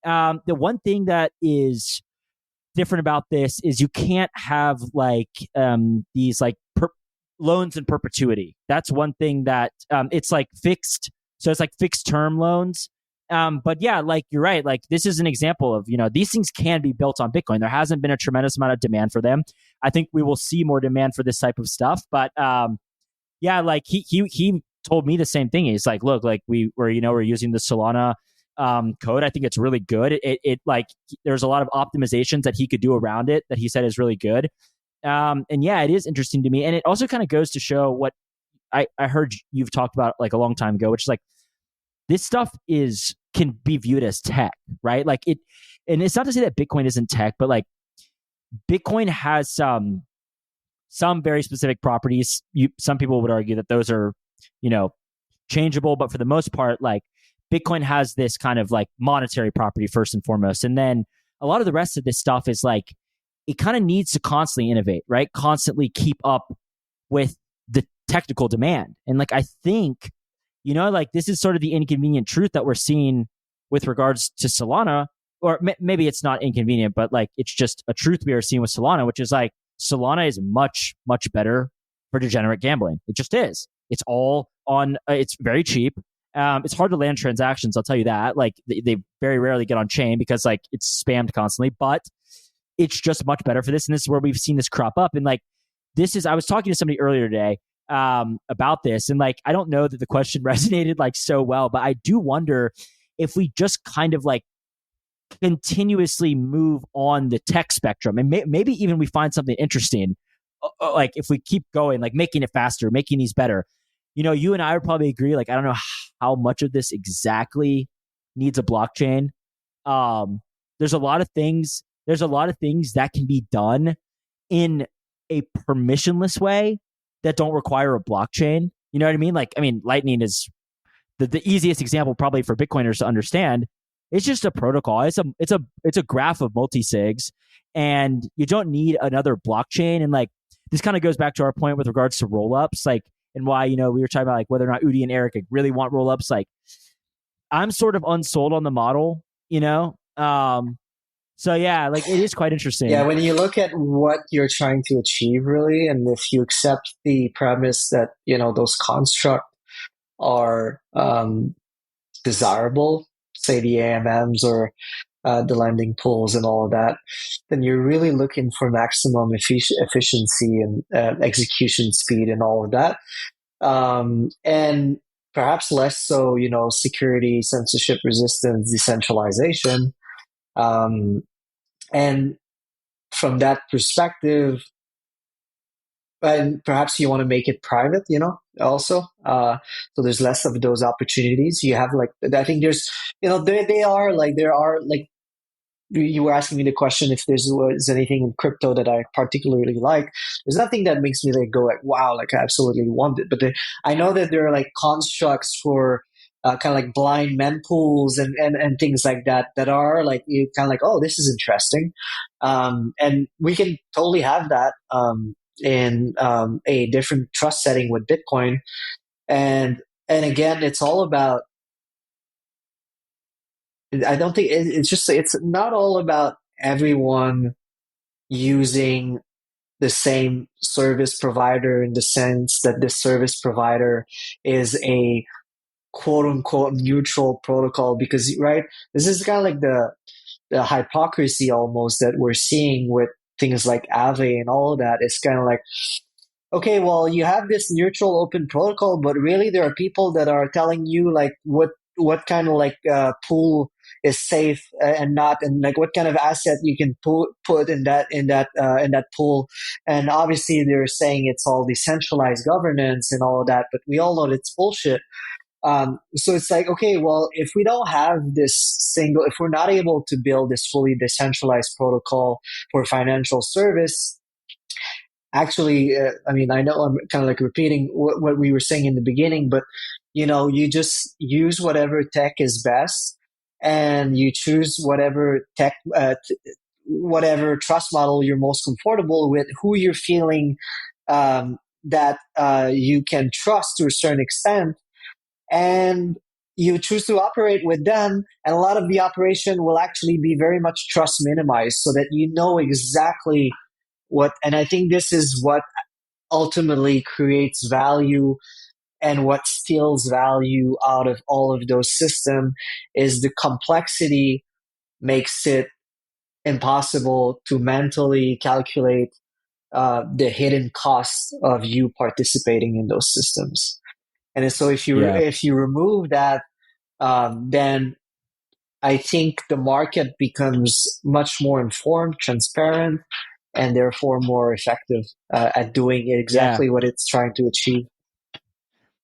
S2: The one thing that is different about this is you can't have like these like loans in perpetuity. That's one thing that it's like fixed. So it's like fixed term loans. But yeah, like you're right. Like this is an example of, these things can be built on Bitcoin. There hasn't been a tremendous amount of demand for them. I think we will see more demand for this type of stuff. But yeah, like he told me the same thing. He's like, look, like we're using the Solana code. I think it's really good. It like there's a lot of optimizations that he could do around it that he said is really good. And yeah, it is interesting to me. And it also kind of goes to show what I heard you've talked about like a long time ago, which is like this stuff can be viewed as tech, right? Like and it's not to say that Bitcoin isn't tech, but like Bitcoin has some very specific properties. Some people would argue that those are, changeable, but for the most part, like Bitcoin has this kind of like monetary property first and foremost. And then a lot of the rest of this stuff is like, it kind of needs to constantly innovate, right? Constantly keep up with the technical demand. And like, I think, like this is sort of the inconvenient truth that we're seeing with regards to Solana, or maybe it's not inconvenient, but like, it's just a truth we are seeing with Solana, which is like, Solana is much, much better for degenerate gambling. It just is. It's all on, it's very cheap. It's hard to land transactions. I'll tell you that. Like they very rarely get on chain because like it's spammed constantly, but it's just much better for this. And this is where we've seen this crop up. And like, I was talking to somebody earlier today about this. And like, I don't know that the question resonated like so well, but I do wonder if we just kind of like continuously move on the tech spectrum and maybe even we find something interesting. Like if we keep going, like making it faster, making these better, you and I would probably agree. Like, I don't know how much of this exactly needs a blockchain. There's a lot of things that can be done in a permissionless way that don't require a blockchain. You know what I mean? Like, Lightning is the easiest example probably for Bitcoiners to understand. It's just a protocol. It's a graph of multi-sigs, and you don't need another blockchain. And like, this kind of goes back to our point with regards to rollups, like, and why, we were talking about like whether or not Udi and Eric like, really want rollups. Like, I'm sort of unsold on the model, so yeah, like it is quite interesting.
S3: Yeah, when you look at what you're trying to achieve, really, and if you accept the premise that those constructs are desirable, say the AMMs or the lending pools and all of that, then you're really looking for maximum efficiency and execution speed and all of that, and perhaps less so, security, censorship resistance, decentralization. And from that perspective, and perhaps you want to make it private, also. So there's less of those opportunities. You have like, I think there's, there are like, you were asking me the question if was anything in crypto that I particularly like. There's nothing that makes me like go like, wow, like I absolutely want it. But I know that there are like constructs for kind of like blind mempools and things like that are like you kind of like, oh, this is interesting. And we can totally have that in a different trust setting with Bitcoin. And again, it's all about, I don't think it's not all about everyone using the same service provider, in the sense that this service provider is a quote unquote neutral protocol, because right, this is kind of like the hypocrisy almost that we're seeing with things like Aave and all of that. It's kind of like, okay, well, you have this neutral open protocol, but really there are people that are telling you like what kind of like pool is safe and not, and like what kind of asset you can put in that pool. And obviously they're saying it's all decentralized governance and all of that, but we all know that it's bullshit. So it's like, okay, well, if we don't have if we're not able to build this fully decentralized protocol for financial service, actually, I mean, I know I'm kind of like repeating what we were saying in the beginning, but you just use whatever tech is best, and you choose whatever whatever trust model you're most comfortable with, who you're feeling that you can trust to a certain extent, and you choose to operate with them. And a lot of the operation will actually be very much trust minimized, so that you know exactly and I think this is what ultimately creates value, and what steals value out of all of those systems is the complexity makes it impossible to mentally calculate the hidden cost of you participating in those systems. And so if you remove that, then I think the market becomes much more informed, transparent, and therefore more effective at doing exactly what it's trying to achieve.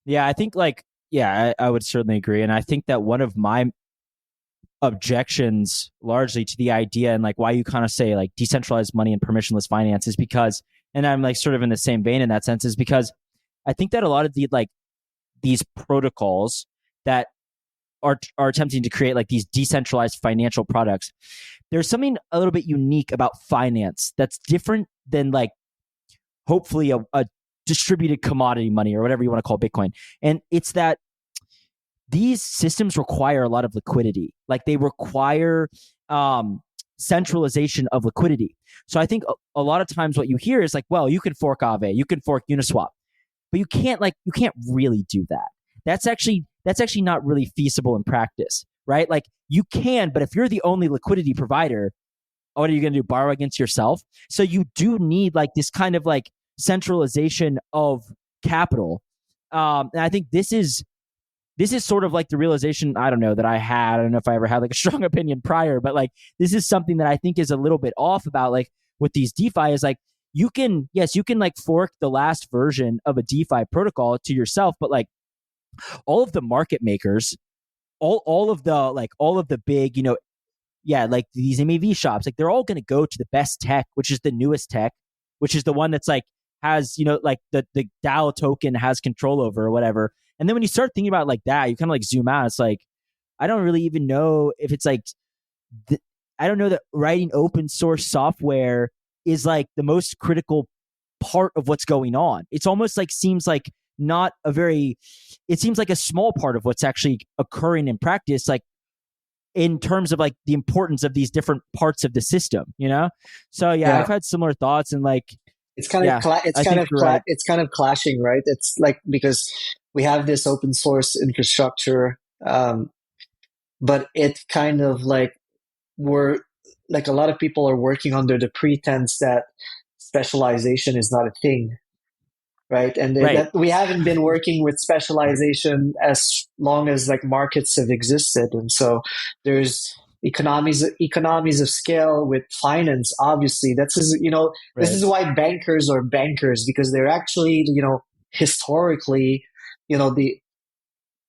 S2: Yeah, I think I would certainly agree. And I think that one of my objections largely to the idea, and like why you kind of say like decentralized money and permissionless finance, is because, and I'm like sort of in the same vein in that sense, is because I think that a lot of these protocols that are attempting to create like these decentralized financial products, there's something a little bit unique about finance that's different than like hopefully a distributed commodity money or whatever you want to call Bitcoin. And it's that these systems require a lot of liquidity. Like they require centralization of liquidity. So I think a lot of times what you hear is like, well, you can fork Aave, you can fork Uniswap, but you can't really do that. That's actually not really feasible in practice, right? Like you can, but if you're the only liquidity provider, what are you going to do? Borrow against yourself? So you do need like this kind of like centralization of capital. And I think this is sort of like the realization, I don't know, that I had. I don't know if I ever had like a strong opinion prior, but like this is something that I think is a little bit off about like with these DeFi is like, you can like fork the last version of a DeFi protocol to yourself, but like all of the market makers, all of the big, like these MEV shops, like they're all going to go to the best tech, which is the newest tech, which is the one that's like has, like the DAO token has control over or whatever. And then when you start thinking about it like that, you kind of like zoom out. It's like, I don't really even know if it's like, I don't know that writing open source software is like the most critical part of what's going on. It's almost like seems like not a very, it seems like a small part of what's actually occurring in practice, like in terms of like the importance of these different parts of the system, So yeah. I've had similar thoughts, and like,
S3: it's kind of clashing, right? It's like, because we have this open source infrastructure, but it kind of like we're like a lot of people are working under the pretense that specialization is not a thing, right? And that we haven't been working with specialization as long as like markets have existed, and so there's economies of scale with finance. Obviously, this is why bankers are bankers, because they're actually historically the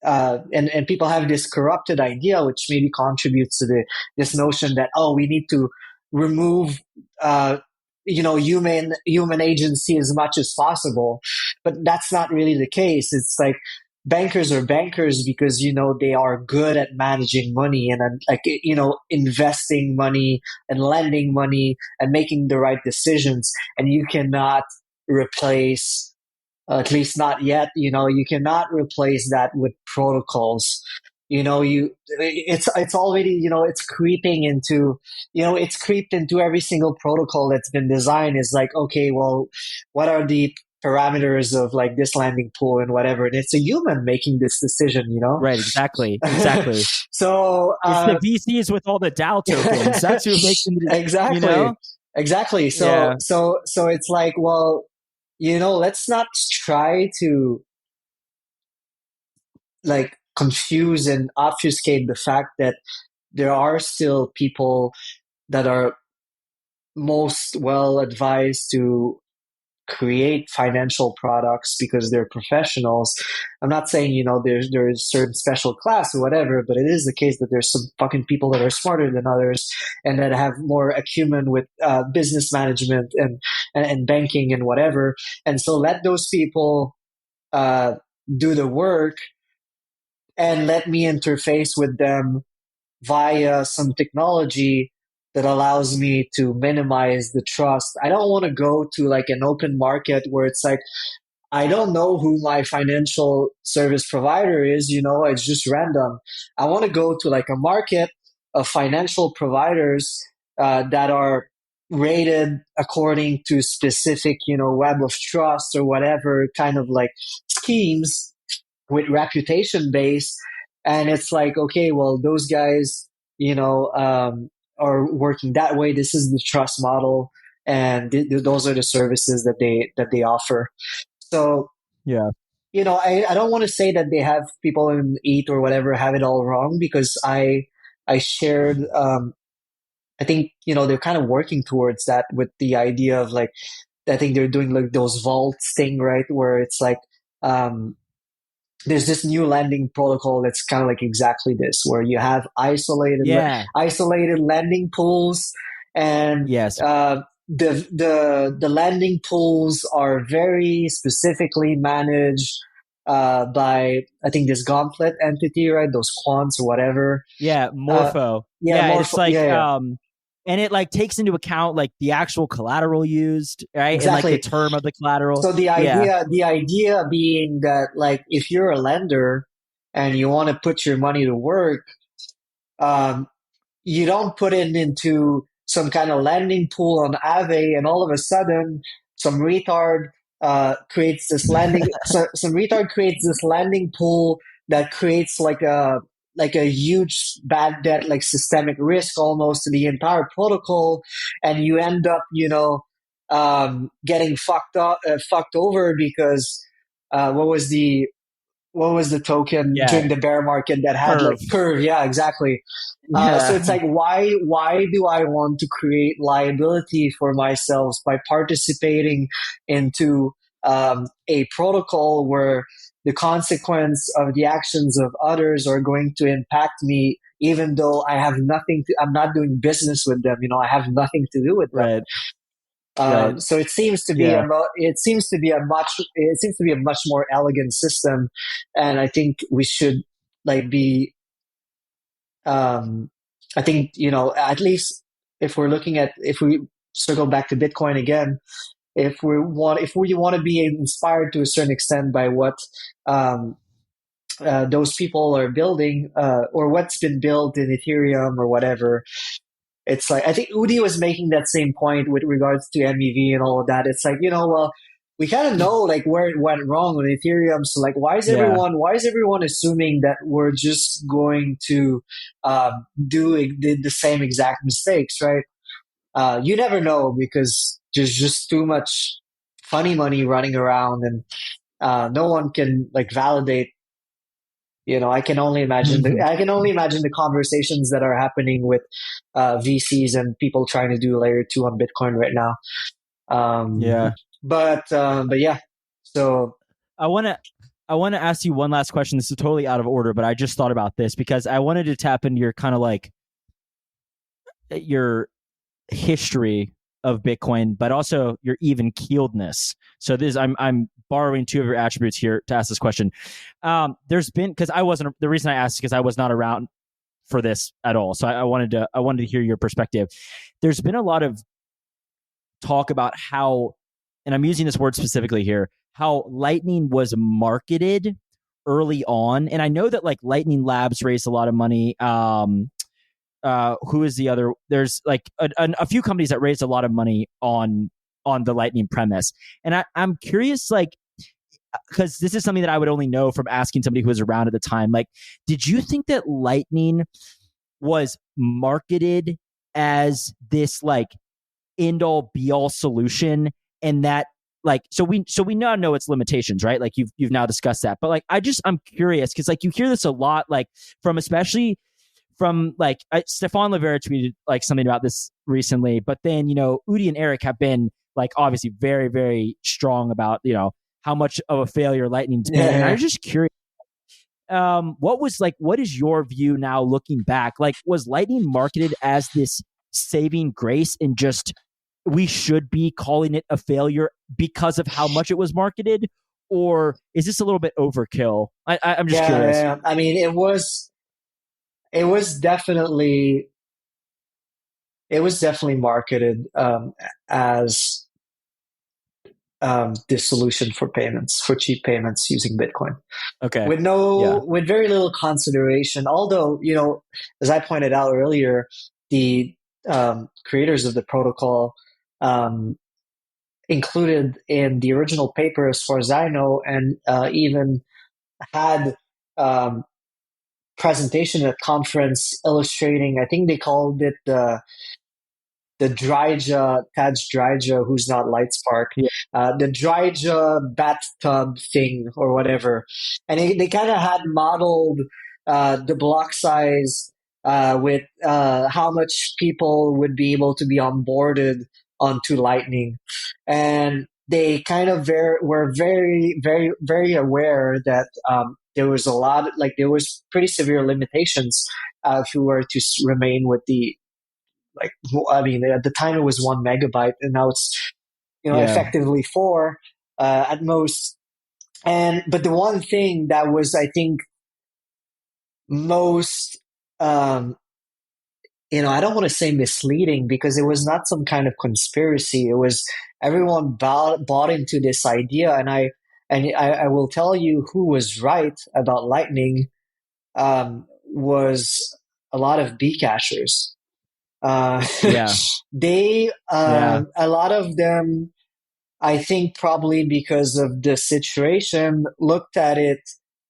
S3: and people have this corrupted idea, which maybe contributes to this notion that, oh, we need to remove human agency as much as possible. But that's not really the case. It's like bankers are bankers because they are good at managing money and investing money and lending money and making the right decisions. And you cannot replace, at least not yet, you cannot replace that with protocols. it's already, it's creeping into, it's creeped into every single protocol that's been designed. Is like, okay, well, what are the parameters of like this landing pool and whatever, and it's a human making this decision.
S2: Right, exactly.
S3: So
S2: It's the VCs with all the DAO tokens. That's who makes them,
S3: exactly. So
S2: Yeah.
S3: so it's like, well, let's not try to like confuse and obfuscate the fact that there are still people that are most well advised to create financial products because they're professionals. I'm not saying, there's certain special class or whatever, but it is the case that there's some fucking people that are smarter than others and that have more acumen with business management and banking and whatever. And so let those people do the work and let me interface with them via some technology that allows me to minimize the trust. I don't want to go to like an open market where it's like, I don't know who my financial service provider is, it's just random. I want to go to like a market of financial providers that are rated according to specific, web of trust or whatever kind of like schemes with reputation base. And it's like, okay, well, those guys, are working that way. This is the trust model, and those are the services that they offer. So,
S2: Yeah.
S3: I don't want to say that they have people in ETH or whatever have it all wrong, because I shared, I think, they're kind of working towards that with the idea of like, I think they're doing like those vaults thing, right? Where it's like, there's this new lending protocol that's kind of like exactly this, where you have isolated lending pools, and
S2: Yes.
S3: the lending pools are very specifically managed by, I think, this Gauntlet entity, right? Those quants or whatever.
S2: Yeah, Morpho.
S3: Morpho.
S2: It's like
S3: Yeah.
S2: and it like takes into account like the actual collateral used, right?
S3: Exactly.
S2: And like the term of the collateral.
S3: So the idea being that, like, if you're a lender and you want to put your money to work, you don't put it into some kind of lending pool on Aave, and all of a sudden some retard creates this lending. Some retard creates this lending pool that creates like a huge bad debt, like systemic risk almost to the entire protocol, and you end up, getting fucked over because what was the token during the bear market that had like
S2: Curve.
S3: Curve? Yeah, exactly. So it's like, why do I want to create liability for myself by participating into a protocol where the consequence of the actions of others are going to impact me, even though I'm not doing business with them. I have nothing to do with them.
S2: Right.
S3: So it seems to be a much more elegant system, and I think we should like be. I think, at least if we circle back to Bitcoin again, if we want to be inspired to a certain extent by what those people are building, or what's been built in Ethereum or whatever. It's like, I think Udi was making that same point with regards to MEV and all of that. It's like, well, we kind of know like where it went wrong on Ethereum. So like, why is everyone assuming that we're just going to do the same exact mistakes, right? You never know, because there's just too much funny money running around, and no one can like validate. I can only imagine the conversations that are happening with VCs and people trying to do layer 2 on Bitcoin right now. But yeah. So
S2: I want to ask you one last question. This is totally out of order, but I just thought about this because I wanted to tap into your kind of like your history of Bitcoin, but also your even keeledness. So I'm borrowing two of your attributes here to ask this question. There's been, because the reason I asked is because I was not around for this at all. So I wanted to hear your perspective. There's been a lot of talk about how, and I'm using this word specifically here, how Lightning was marketed early on, and I know that like Lightning Labs raised a lot of money. Who is the other? There's like a few companies that raised a lot of money on the Lightning premise, and I'm curious, like, because this is something that I would only know from asking somebody who was around at the time. Like, did you think that Lightning was marketed as this like end all be all solution, and that like so we now know its limitations, right? Like you've now discussed that, but like I'm curious because like you hear this a lot, like from especially from like Stefan Livera tweeted like something about this recently, but then Udi and Eric have been like obviously very very strong about how much of a failure Lightning's been, and I
S3: Yeah.
S2: was just curious. What is your view now looking back? Like, was Lightning marketed as this saving grace and just we should be calling it a failure because of how much it was marketed? Or is this a little bit overkill? I'm just curious.
S3: Yeah. I mean, it was definitely marketed as the solution for payments, for cheap payments using Bitcoin,
S2: Okay.
S3: with
S2: Yeah.
S3: with very little consideration. Although, as I pointed out earlier, the creators of the protocol included in the original paper, as far as I know, and even had presentation at conference illustrating. I think they called it the Dryja, Taj Dryja, who's not Lightspark,
S2: Yeah.
S3: the Dryja bathtub thing or whatever. And they kind of had modeled the block size with how much people would be able to be onboarded onto Lightning. And they kind of were very, very, very aware that there was a lot, like there was pretty severe limitations if you were to remain with the like I mean at the time it was 1 megabyte and now it's
S2: Yeah.
S3: effectively 4 at most. And but the one thing that was I think most um I don't want to say misleading because it was not some kind of conspiracy. It was everyone bought into this idea, and I will tell you who was right about Lightning was a lot of Bcashers.
S2: Yeah.
S3: They
S2: Yeah.
S3: a lot of them, I think, probably because of the situation, looked at it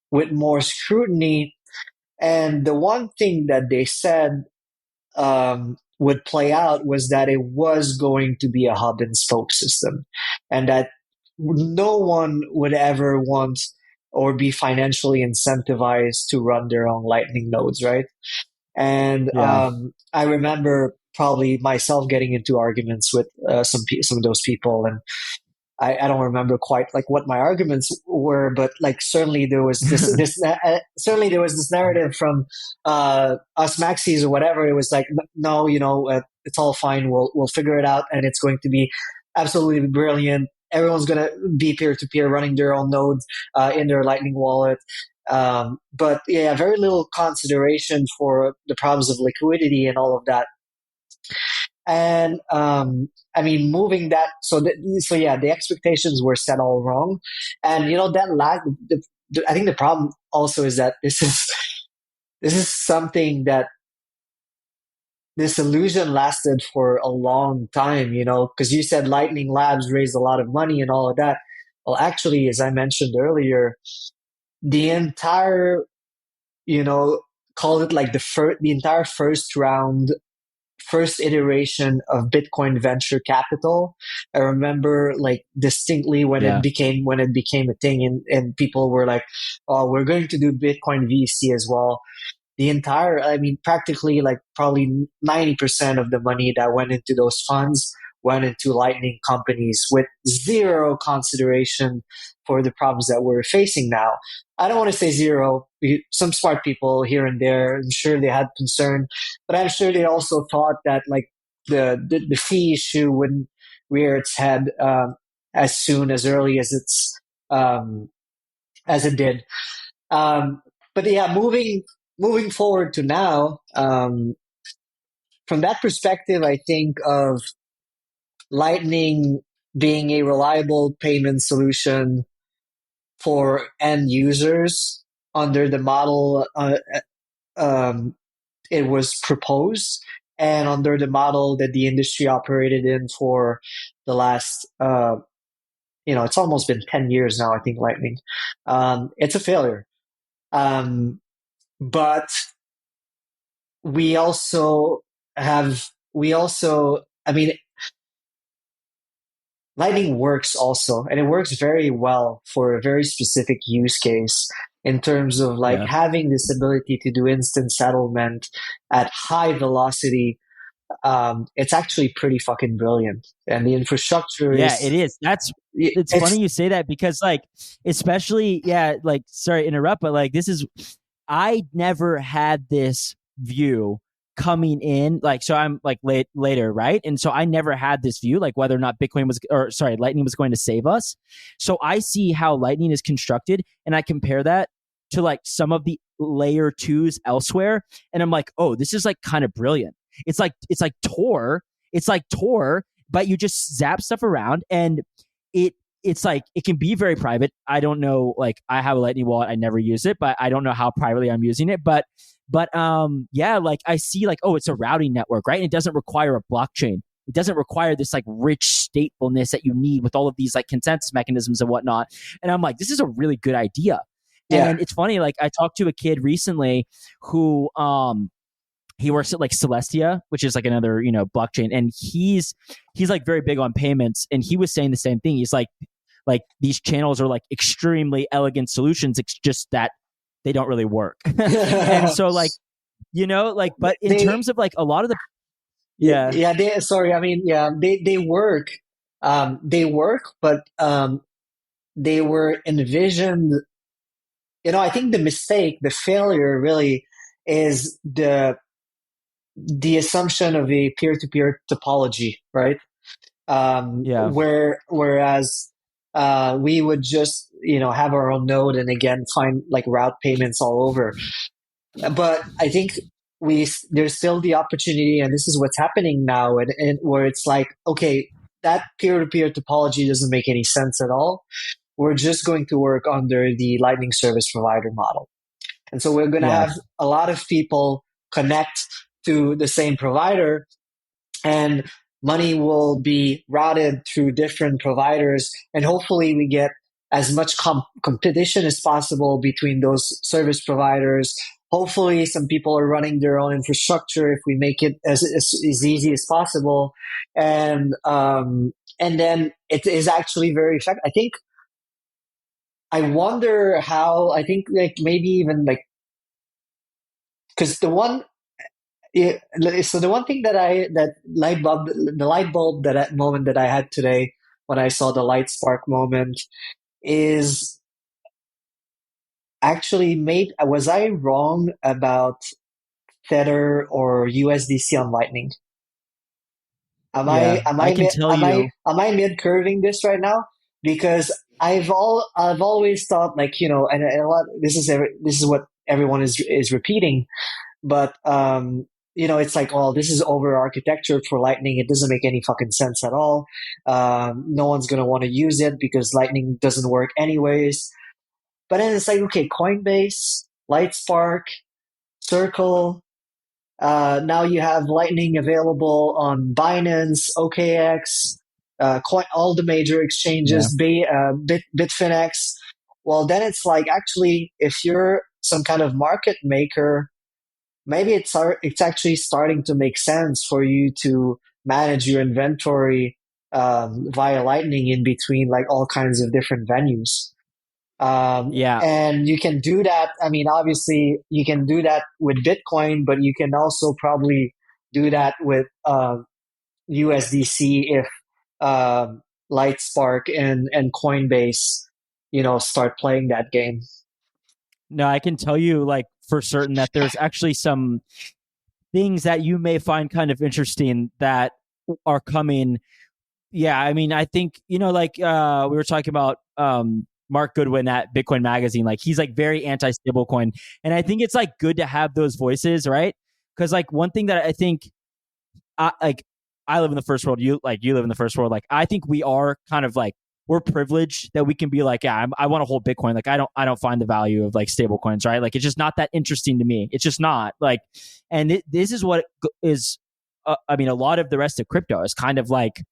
S3: with more scrutiny. And the one thing that they said would play out was that it was going to be a hub and spoke system, and that no one would ever want or be financially incentivized to run their own Lightning nodes, right? And
S2: Yeah.
S3: I remember probably myself getting into arguments with some of those people, and I don't remember quite like what my arguments were, but like certainly there was certainly there was this narrative from us maxis or whatever. It was like, no, it's all fine. We'll figure it out, and it's going to be absolutely brilliant. Everyone's going to be peer to peer, running their own nodes in their Lightning wallet. But yeah, very little consideration for the problems of liquidity and all of that. And I mean, moving that, so yeah, the expectations were set all wrong. And that I think the problem also is that this is something that this illusion lasted for a long time, because you said Lightning Labs raised a lot of money and all of that. Well, actually, as I mentioned earlier, the entire, call it like the entire first iteration of Bitcoin venture capital. I remember like distinctly when
S2: Yeah.
S3: it became a thing, and people were like, "Oh, we're going to do Bitcoin VC as well." The entire, I mean, practically like probably 90% of the money that went into those funds went into Lightning companies with zero consideration for the problems that we're facing now. I don't want to say zero. Some smart people here and there, I'm sure they had concern, but I'm sure they also thought that like the fee issue wouldn't rear its head as soon as early as it did. Um, but yeah, moving forward to now, from that perspective, I think of Lightning being a reliable payment solution for end users under the model um, it was proposed, and under the model that the industry operated in for the last, it's almost been 10 years now, I think, Lightning. It's a failure. But we also I mean, Lightning works also, and it works very well for a very specific use case in terms of like
S2: Yeah.
S3: having this ability to do instant settlement at high velocity. It's actually pretty fucking brilliant, and the infrastructure
S2: Yeah,
S3: is.
S2: it is. It's funny you say that because like, especially, yeah, like, sorry to interrupt, but like, I never had this view coming in, like, so I'm like later, right? And so I never had this view, like whether or not Lightning was going to save us. So I see how Lightning is constructed, and I compare that to like some of the layer twos elsewhere, and I'm like, oh, this is like kind of brilliant. It's like Tor. It's like Tor, but you just zap stuff around, and it's like it can be very private. I don't know, like I have a Lightning wallet, I never use it, but I don't know how privately I'm using it. But yeah, like I see like, oh, it's a routing network, right? And it doesn't require a blockchain. It doesn't require this like rich statefulness that you need with all of these like consensus mechanisms and whatnot. And I'm like, this is a really good idea.
S3: Yeah.
S2: And it's funny, like I talked to a kid recently who he works at like Celestia, which is like another, blockchain. And he's like very big on payments. And he was saying the same thing. He's like these channels are like extremely elegant solutions. It's just that they don't really work. And so like, but in terms of like a lot of the,
S3: they work. They work, but they were envisioned. I think the failure really is the assumption of a peer-to-peer topology, right? Whereas we would just have our own node and again find like route payments all over. But I think there's still the opportunity, and this is what's happening now, and where it's like, okay, that peer-to-peer topology doesn't make any sense at all. We're just going to work under the Lightning Service Provider model. And so we're going to have a lot of people connect to the same provider, and money will be routed through different providers. And hopefully we get as much competition as possible between those service providers. Hopefully some people are running their own infrastructure if we make it as easy as possible. And then it is actually very effective. I wonder how, I think like maybe even like, because the one thing the light bulb moment that I had today when I saw the light spark moment is actually was I wrong about Tether or USDC on Lightning? Am I mid curving this right now? Because I've always thought like, and a lot, this is what everyone is repeating, but it's like, oh, this is over architectured for Lightning. It doesn't make any fucking sense at all. No one's going to want to use it because Lightning doesn't work anyways. But then it's like, okay, Coinbase, Lightspark, Circle. Now you have Lightning available on Binance, OKX, all the major exchanges, Bitfinex. Well, then it's like, actually, if you're some kind of market maker, maybe it's actually starting to make sense for you to manage your inventory via Lightning in between like all kinds of different venues. And you can do that. I mean, obviously you can do that with Bitcoin, but you can also probably do that with USDC if Lightspark and Coinbase, start playing that game.
S2: No, I can tell you like for certain that there's actually some things that you may find kind of interesting that are coming. Yeah, I mean, I think, like we were talking about Mark Goodwin at Bitcoin Magazine, like he's like very anti-stablecoin. And I think it's like good to have those voices, right? Because like one thing that I think I live in the first world, you live in the first world. Like I think we are kind of like we're privileged that we can be like, yeah, I want to hold Bitcoin. Like, I don't find the value of like stable coins, right? Like, it's just not that interesting to me. It's just not like, and this is what is, I mean, a lot of the rest of crypto is kind of like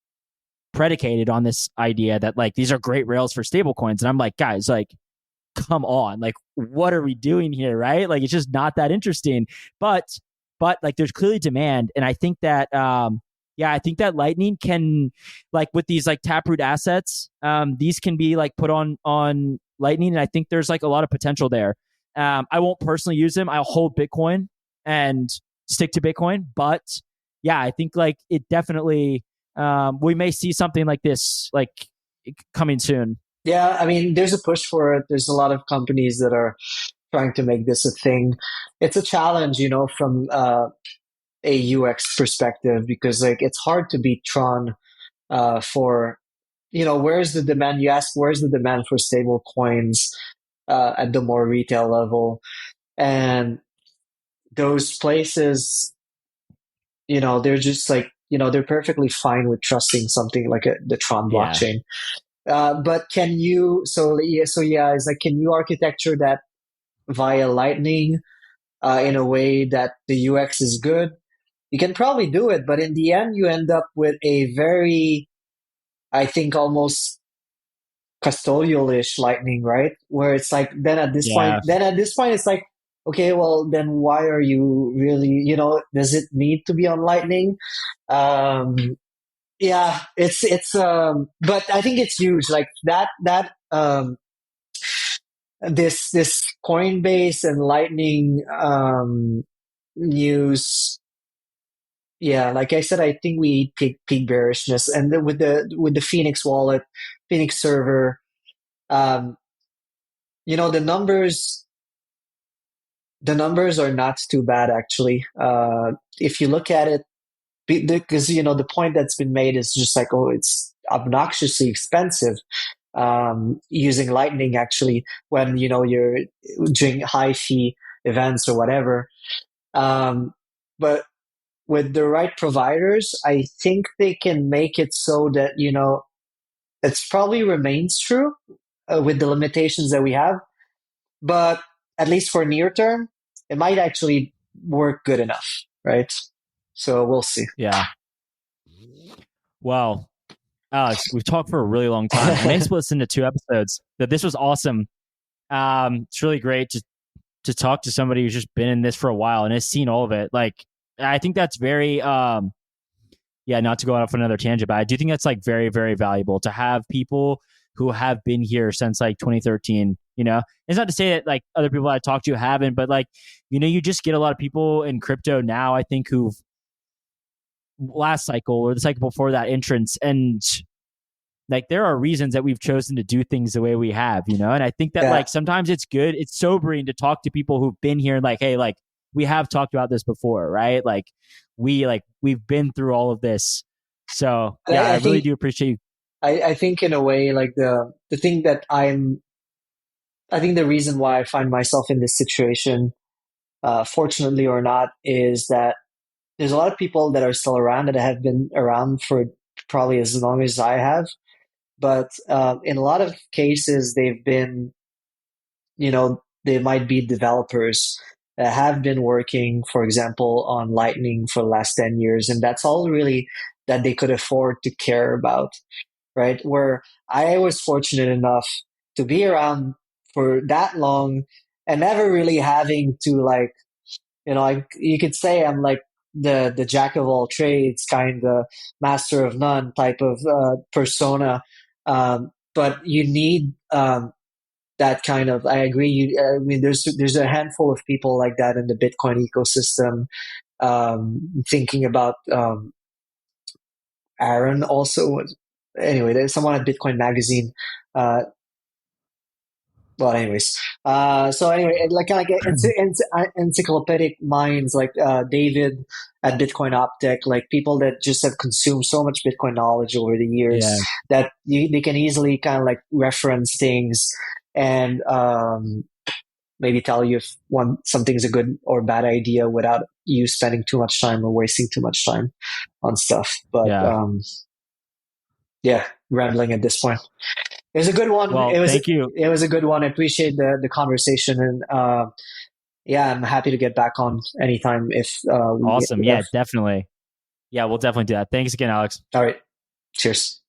S2: predicated on this idea that like these are great rails for stable coins. And I'm like, guys, like, come on, like, what are we doing here, right? Like, it's just not that interesting. But like, there's clearly demand, and I think that yeah, I think that Lightning can, like, with these like Taproot assets, these can be like put on Lightning, and I think there's like a lot of potential there. I won't personally use them. I'll hold Bitcoin and stick to Bitcoin, but yeah, I think like it definitely we may see something like this like coming soon.
S3: Yeah, I mean, there's a push for it. There's a lot of companies that are trying to make this a thing. It's a challenge, from a UX perspective, because like it's hard to beat Tron for, where's the demand? You ask, where's the demand for stable coins at the more retail level? And those places, they're just like, they're perfectly fine with trusting something like the Tron
S2: Yeah.
S3: blockchain. But can you, so yeah, it's like, can you architecture that via Lightning in a way that the UX is good? You can probably do it, but in the end, you end up with a very, I think, almost custodial-ish Lightning, right? Where it's like,
S2: Yeah.
S3: then at this point, it's like, okay, well, then why are you really, does it need to be on Lightning? Um, yeah, but I think it's huge. Like this Coinbase and Lightning news. Yeah, like I said, I think we peak bearishness, and then with the Phoenix wallet, Phoenix server, um, the numbers are not too bad actually. If you look at it, because the point that's been made is just like, oh, it's obnoxiously expensive using Lightning actually when you're doing high fee events or whatever. But with the right providers, I think they can make it so that it's probably remains true with the limitations that we have. But at least for near term, it might actually work good enough, right? So we'll see.
S2: Yeah. Well, Alex, we've talked for a really long time. I may split this into 2 episodes. But this was awesome. It's really great to talk to somebody who's just been in this for a while and has seen all of it. Like, I think that's very yeah, not to go off on another tangent, but I do think that's like very, very valuable to have people who have been here since like 2013. It's not to say that like other people I talk to haven't, but like, you just get a lot of people in crypto now, I think, who've last cycle or the cycle before that entrance, and like there are reasons that we've chosen to do things the way we have, and I think that
S3: Yeah.
S2: like sometimes it's good, it's sobering to talk to people who've been here and like, hey, like we have talked about this before, right? Like we've been through all of this. So yeah, I really do appreciate you.
S3: I think in a way, like the thing that I think the reason why I find myself in this situation, fortunately or not, is that there's a lot of people that are still around that have been around for probably as long as I have. But in a lot of cases, they've been, they might be developers that have been working, for example, on Lightning for the last 10 years. And that's all really that they could afford to care about, right? Where I was fortunate enough to be around for that long and never really having to like, you could say I'm like the jack of all trades, kind of master of none type of persona. But you need that kind of. I agree. I mean, there's a handful of people like that in the Bitcoin ecosystem. Thinking about Aaron also. Anyway, there's someone at Bitcoin Magazine. Well, anyways, so anyway, like encyclopedic minds like David at Bitcoin Optech, like people that just have consumed so much Bitcoin knowledge over the years
S2: Yeah.
S3: that they can easily kind of like reference things and maybe tell you if something's a good or bad idea without you spending too much time or wasting too much time on stuff. But
S2: Yeah.
S3: yeah, rambling at this point. It was a good one.
S2: Well, thank you.
S3: It was a good one. I appreciate the conversation, and yeah, I'm happy to get back on anytime if
S2: Awesome. Yeah, definitely. Yeah, we'll definitely do that. Thanks again, Alex.
S3: All right. Cheers.